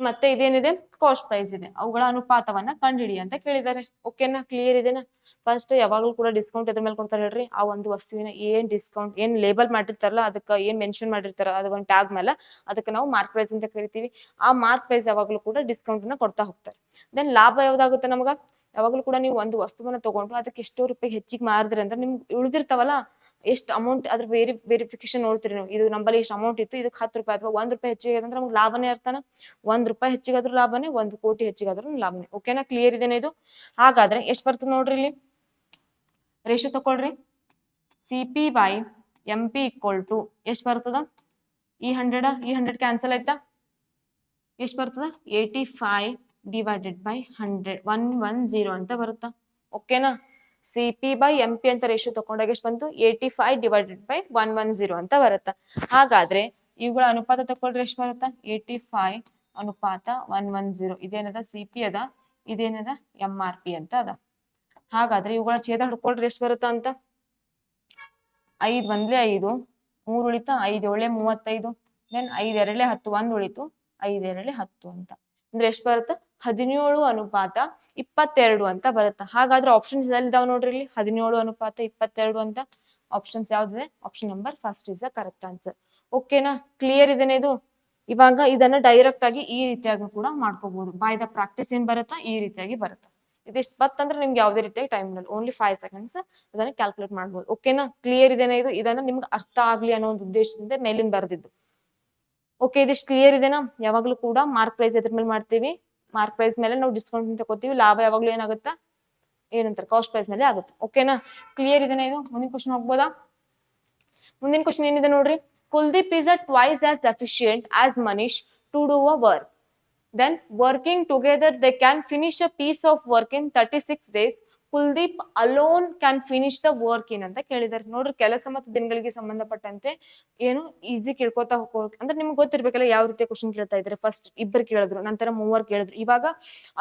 ಮತ್ತೆ ಇದೇನಿದೆ ಕಾಸ್ಟ್ ಪ್ರೈಸ್ ಇದೆ ಅವುಗಳ ಅನುಪಾತವನ್ನ ಕಂಡುಹಿಡಿ ಅಂತ ಕೇಳಿದ್ದಾರೆ. ಓಕೆನಾ. ಕ್ಲಿಯರ್ ಇದೆನಾ. ಫಸ್ಟ್ ಯಾವಾಗ್ಲೂ ಕೂಡ ಡಿಸ್ಕೌಂಟ್ ಎದ್ರ ಮೇಲೆ ಕೊಡ್ತಾರೆ ಹೇಳ್ರಿ ಆ ಒಂದು ವಸ್ತುವಿನ ಏನ್ ಡಿಸ್ಕೌಂಟ್ ಏನ್ ಲೇಬಲ್ ಮಾಡಿರ್ತಾರಲ್ಲ ಅದಕ್ಕೆ ಏನ್ ಮೆನ್ಷನ್ ಮಾಡಿರ್ತಾರ ಅದ ಒಂದು ಟ್ಯಾಗ್ ಮೇಲೆ ಅದಕ್ಕೆ ನಾವು ಮಾರ್ಕ್ ಪ್ರೈಸ್ ಅಂತ ಕರಿತೀವಿ. ಆ ಮಾರ್ಕ್ ಪ್ರೈಸ್ ಯಾವಾಗ್ಲೂ ಕೂಡ ಡಿಸ್ಕೌಂಟ್ ನ ಕೊಡ್ತಾ ಹೋಗ್ತಾರೆ. ದೆನ್ ಲಾಭ ಯಾವ್ದಾಗುತ್ತೆ ನಮ್ಗ ಯಾವಾಗ್ಲೂ ಕೂಡ ನೀವು ಒಂದು ವಸ್ತುವನ್ನ ತಗೊಂಡು ಅದಕ್ಕೆ ಎಷ್ಟೋ ರೂಪಾಯಿ ಹೆಚ್ಚಿಗೆ ಮಾರಿದ್ರಿ ಅಂದ್ರೆ ನಿಮ್ಗೆ ಉಳಿದಿರ್ತಾವಲ್ಲ ಎಷ್ಟು ಅಮೌಂಟ್ ಅದ್ರ ವೆರಿಫಿಕೇಶನ್ ನೋಡ್ತೀರಿ ನೀವು ಇದು ನಮ್ಮಲ್ಲಿ ಎಷ್ಟು ಅಮೌಂಟ್ ಇತ್ತು ಇದಕ್ಕೆ 10 ರೂಪಾಯಿ ಅಥವಾ 1 ರೂಪಾಯಿ ಹೆಚ್ಚಿಗೆ ಅಂದ್ರೆ ನಮ್ಗೆ ಲಾಭನೇ ಅರ್ಥನ. 1 ರೂಪಾಯಿ ಹೆಚ್ಚಿಗಾದ್ರೂ ಲಾಭನೇ 1 ಕೋಟಿ ಹೆಚ್ಚಿಗಾದ್ರೂ ಲಾಭನೇ. ಓಕೆನಾ. ಕ್ಲಿಯರ್ ಇದೆನಾ ಇದು. ಹಾಗಾದ್ರೆ ಎಷ್ಟು ಬರ್ತದೆ ನೋಡ್ರಿ ಇಲ್ಲಿ ರೇಷಿಯೋ ತಕೊಳ್ರಿ CP by MP equal to ಎಷ್ಟು ಬರ್ತದ ಈ 100 ಕ್ಯಾನ್ಸಲ್ ಆಯ್ತಾ ಎಷ್ಟು ಬರ್ತದ 85 ಡಿವೈಡೆಡ್ ಬೈ 100 110 ಅಂತ ಬರುತ್ತಾ. ಓಕೆನಾ. CP ಬೈ MP ಅಂತ ರೇಷಿಯೋ ತಕೊಂಡಾಗ ಎಷ್ಟು ಬಂತು 85 ಡಿವೈಡೆಡ್ ಬೈ 110 ಅಂತ ಬರುತ್ತಾ. ಹಾಗಾದ್ರೆ ಇವುಗಳ ಅನುಪಾತ ತಕೊಳ್ರಿ ಎಷ್ಟು ಬರುತ್ತಾ 85 ಅನುಪಾತ 110 ಇದೇನದ CP ಅದ ಇದೇನದ MRP ಅಂತ ಅದ. ಹಾಗಾದ್ರೆ ಇವುಗಳ ಛೇದ ಹಿಡ್ಕೊಳ್ರಿ ಎಷ್ಟು ಬರುತ್ತಾ ಅಂತ 5 1 5 3 ಉಳಿತ 5 7 35 ದೆನ್ 5 2 10 1 ಉಳಿತು 5 2 10 ಅಂತ ಅಂದ್ರೆ ಎಷ್ಟು ಬರುತ್ತೆ 17 ಅನುಪಾತ 22 ಅಂತ ಬರುತ್ತೆ. ಹಾಗಾದ್ರೆ ಆಪ್ಷನ್ಸ್ ಎಲ್ಲಿದಾವ್ ನೋಡ್ರಿ ಇಲ್ಲಿ 17 ಅನುಪಾತ 22 ಅಂತ ಆಪ್ಷನ್ಸ್ ಯಾವ್ದಿದೆ option number first is a correct answer. ಓಕೆನಾ. ಕ್ಲಿಯರ್ ಇದೆನಾ ಇದು. ಇವಾಗ ಇದನ್ನ ಡೈರೆಕ್ಟ್ ಆಗಿ ಈ ರೀತಿಯಾಗಿ ಕೂಡ ಮಾಡ್ಕೋಬಹುದು. ಬೈ ದ ಪ್ರಾಕ್ಟೀಸ್ ಏನ್ ಬರುತ್ತಾ ಈ ರೀತಿಯಾಗಿ ಬರುತ್ತೆ. ಇದಿಷ್ಟು ಬತ್ತಂದ್ರೆ ನಿಮ್ಗೆ ಯಾವುದೇ ರೀತಿಯಾಗಿ ಟೈಮ್ ಇಲ್ಲ ಓನ್ಲಿ 5 ಸೆಕೆಂಡ್ಸ್ ಅದನ್ನ ಕ್ಯಾಲ್ಕುಲೇಟ್ ಮಾಡ್ಬೋದು. ಓಕೆನಾ. ಕ್ಲಿಯರ್ ಇದೆನಾ ಇದು. ಇದನ್ನ ನಿಮ್ಗೆ ಅರ್ಥ ಆಗ್ಲಿ ಅನ್ನೋ ಒಂದು ಉದ್ದೇಶದಿಂದ ಮೇಲಿಂದ ಬರ್ದಿದ್ದು. ಓಕೆ ಇದಿಷ್ಟು ಕ್ಲಿಯರ್ ಇದೆನಾ. ಯಾವಾಗ್ಲೂ ಕೂಡ ಮಾರ್ಕ್ ಪ್ರೈಸ್ ಎದ್ರ ಮೇಲೆ ಮಾಡ್ತೀವಿ ಮಾರ್ಕ್ ಪ್ರೈಸ್ ಮೇಲೆ ನಾವು ಡಿಸ್ಕೌಂಟ್ ತಗೋತೀವಿ. ಲಾಭ ಯಾವಾಗ್ಲೂ ಏನಾಗುತ್ತಾ ಏನಂತಾರೆ ಕಾಸ್ಟ್ ಪ್ರೈಸ್ ಮೇಲೆ ಆಗುತ್ತೆ. ಓಕೆನಾ. ಕ್ಲಿಯರ್ ಇದೆನಾ ಇದು. ಮುಂದಿನ ಕ್ವಶನ್ ಹೋಗ್ಬೋದಾ. ಮುಂದಿನ ಕ್ವಶನ್ ಏನಿದೆ ನೋಡ್ರಿ. Kuldeep is twice as efficient as Manish to do a work. Then working together they can finish a piece of work in 36 days. Kuldeep alone can finish the work in ಅಂತ ಕೇಳಿದಾರೆ. ನೋಡ್ರಿ, ಕೆಲಸ ಮತ್ತು ದಿನಗಳಿಗೆ ಸಂಬಂಧಪಟ್ಟಂತೆ ಏನು ಈಸಿ ಕೇಳ್ಕೊತಾ ಹೋಗ್ಬೇಕು ಅಂದ್ರೆ ನಿಮ್ಗೆ ಗೊತ್ತಿರ್ಬೇಕಲ್ಲ ಯಾವ ರೀತಿಯ ಕ್ವಶನ್ ಕೇಳ್ತಾ ಇದ್ರೆ. ಫಸ್ಟ್ ಇಬ್ಬರು ಕೇಳಿದ್ರು, ನಂತರ ಮೂವರು ಕೇಳಿದ್ರು, ಇವಾಗ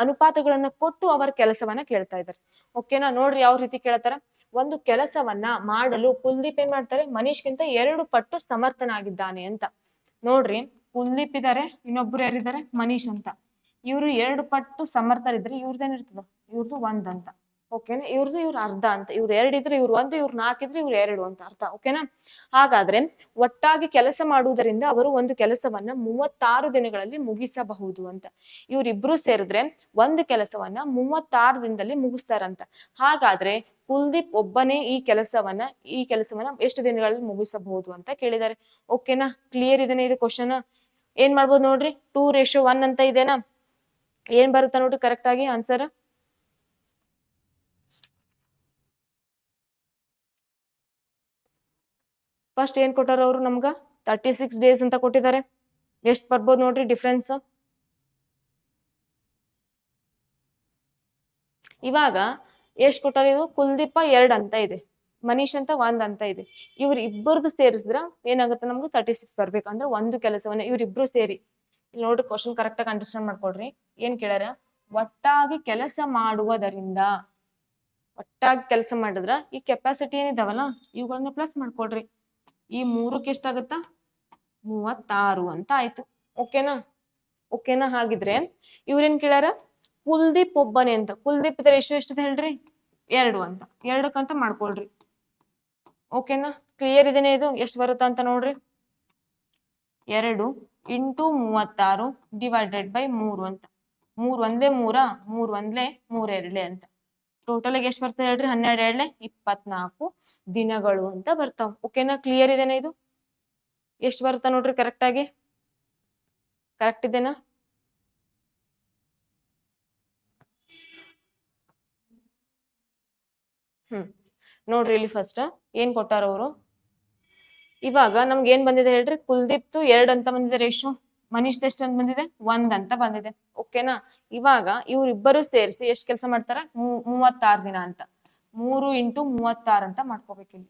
ಅನುಪಾತಗಳನ್ನ ಕೊಟ್ಟು ಅವರ ಕೆಲಸವನ್ನ ಕೇಳ್ತಾ ಇದ್ದಾರೆ. ಓಕೆನಾ? ನೋಡ್ರಿ ಯಾವ ರೀತಿ ಕೇಳ್ತಾರ. ಒಂದು ಕೆಲಸವನ್ನ ಮಾಡಲು ಕುಲ್ದೀಪ್ ಏನ್ ಮಾಡ್ತಾರೆ, ಮನೀಶ್ಗಿಂತ 2 ಪಟ್ಟು ಸಮರ್ಥನಾಗಿದ್ದಾನೆ ಅಂತ. ನೋಡ್ರಿ, ಕುಲ್ದೀಪ್ ಇದಾರೆ, ಇನ್ನೊಬ್ರು ಯಾರಿದ್ದಾರೆ, ಮನೀಶ್ ಅಂತ. ಇವ್ರು 2 ಪಟ್ಟು ಸಮರ್ಥರಿದ್ರೆ ಇವ್ರದ್ದೇನಿರ್ತದ, ಇವ್ರದ್ದು 1 ಅಂತ. ಓಕೆನಾ? ಇವ್ರ ಅರ್ಧ ಅಂತ. ಇವ್ರು 2 ಇದ್ರೆ ಇವ್ರು 1, ಇವ್ರು 4 ಇದ್ರೆ ಇವ್ರು 2 ಅಂತ ಅರ್ಥ. ಓಕೆನಾ? ಹಾಗಾದ್ರೆ ಒಟ್ಟಾಗಿ ಕೆಲಸ ಮಾಡುವುದರಿಂದ ಅವರು ಒಂದು ಕೆಲಸವನ್ನ 36 ದಿನಗಳಲ್ಲಿ ಮುಗಿಸಬಹುದು ಅಂತ. ಇವ್ರಿಬ್ರು ಸೇರಿದ್ರೆ ಒಂದು ಕೆಲಸವನ್ನ 36 ದಿನದಲ್ಲಿ ಮುಗಿಸ್ತಾರಂತ. ಹಾಗಾದ್ರೆ ಕುಲ್ದೀಪ್ ಒಬ್ಬನೇ ಈ ಕೆಲಸವನ್ನ ಎಷ್ಟು ದಿನಗಳಲ್ಲಿ ಮುಗಿಸಬಹುದು ಅಂತ ಕೇಳಿದ್ದಾರೆ. ಓಕೆನಾ? ಕ್ಲಿಯರ್ ಇದೆನಾ ಇದು ಕ್ವಶನ್? ಏನ್ ಮಾಡ್ಬೋದು ನೋಡ್ರಿ, 2:1 ಅಂತ ಇದೆನಾ? ಏನ್ ಬರುತ್ತಾ ನೋಡ್ರಿ ಕರೆಕ್ಟ್ ಆಗಿ ಆನ್ಸರ್. ಫಸ್ಟ್ ಏನ್ ಕೊಟ್ಟಾರ ಅವರು ನಮ್ಗ 36 ಡೇಸ್ ಅಂತ ಕೊಟ್ಟಿದ್ದಾರೆ. ಎಷ್ಟ್ ಬರ್ಬೋದು ನೋಡ್ರಿ ಡಿಫ್ರೆನ್ಸ್. ಇವಾಗ ಎಷ್ಟ್ ಕೊಟ್ಟಾರ, ಇದು ಕುಲ್ದೀಪ 2 ಅಂತ ಇದೆ, ಮನೀಶ್ ಅಂತ 1 ಅಂತ ಇದೆ. ಇವ್ರ ಇಬ್ಬರದು ಸೇರಿಸಿದ್ರ ಏನಾಗುತ್ತೆ, ನಮ್ಗೆ 36 ಬರ್ಬೇಕು. ಅಂದ್ರೆ ಒಂದು ಕೆಲಸವನ್ನ ಇವ್ರಿಬ್ರು ಸೇರಿ, ಇಲ್ಲಿ ನೋಡ್ರಿ ಕ್ವಶನ್ ಕರೆಕ್ಟ್ ಆಗಿ ಅಂಡರ್ಸ್ಟ್ಯಾಂಡ್ ಮಾಡ್ಕೊಡ್ರಿ. ಏನ್ ಕೇಳ್ಯಾರ, ಒಟ್ಟಾಗಿ ಕೆಲಸ ಮಾಡುವುದರಿಂದ, ಒಟ್ಟಾಗಿ ಕೆಲಸ ಮಾಡಿದ್ರ ಈ ಕೆಪಾಸಿಟಿ ಏನಿದಾವಲ್ಲ ಇವುಗಳನ್ನ ಪ್ಲಸ್ ಮಾಡ್ಕೊಡ್ರಿ. ಈ 3ಕ್ಕೆ ಎಷ್ಟಾಗತ್ತ, 36 ಅಂತ ಆಯ್ತು. ಓಕೆನಾ? ಓಕೆನಾ? ಹಾಗಿದ್ರೆ ಇವ್ರೇನ್ ಕೇಳ್ಯಾರ, ಕುಲ್ದೀಪ್ ಒಬ್ಬನೇ ಅಂತ. ಕುಲ್ದೀಪ್ ಇದ್ರೆ ಎಷ್ಟು ಹೇಳ್ರಿ, 2 ಅಂತ. 2ಕ್ಕಂತ ಮಾಡ್ಕೊಳ್ರಿ. ಓಕೆನಾ? ಕ್ಲಿಯರ್ ಇದೆನಾ ಇದು? ಎಷ್ಟು ಬರುತ್ತಾ ಅಂತ ನೋಡ್ರಿ. 2 ಇಂಟು 36 ಡಿವೈಡೆಡ್ ಬೈ 3 ಅಂತ. 3 ಒಂದ್ಲೆ 3, 3 ಒಂದ್ಲೆ 3 ಎರಡ್ಲೆ ಅಂತ. ಟೋಟಲ್ ಆಗಿ ಎಷ್ಟು ಬರ್ತದೆ ಹೇಳ್ರಿ, 12 ಎರಡ್ಲೆ 24 ದಿನಗಳು ಅಂತ ಬರ್ತಾವ. ಓಕೆನಾ? ಕ್ಲಿಯರ್ ಇದೆನಾ ಇದು? ಎಷ್ಟು ಬರುತ್ತಾ ನೋಡ್ರಿ ಕರೆಕ್ಟ್ ಆಗಿ. ಕರೆಕ್ಟ್ ಇದೆನಾ? ನೋಡ್ರಿ, ಇಲ್ಲಿ ಫಸ್ಟ್ ಏನ್ ಕೊಟ್ಟಾರ ಅವರು. ಇವಾಗ ನಮ್ಗೆ ಏನ್ ಬಂದಿದೆ ಹೇಳ್ರಿ, ಕುಲ್ದೀಪ್ತು 2 ಅಂತ ಬಂದಿದೆ ರೇಷು, ಮನೀಶ್ ಎಷ್ಟು ಅಂತ ಬಂದಿದೆ, 1 ಅಂತ ಬಂದಿದೆ. ಓಕೆನಾ? ಇವಾಗ ಇವ್ರಿಬ್ಬರು ಸೇರಿಸಿ ಎಷ್ಟು ಕೆಲಸ ಮಾಡ್ತಾರ, 36 ದಿನ ಅಂತ. 3 ಇಂಟು 36 ಅಂತ ಮಾಡ್ಕೋಬೇಕಿಲ್ಲಿ.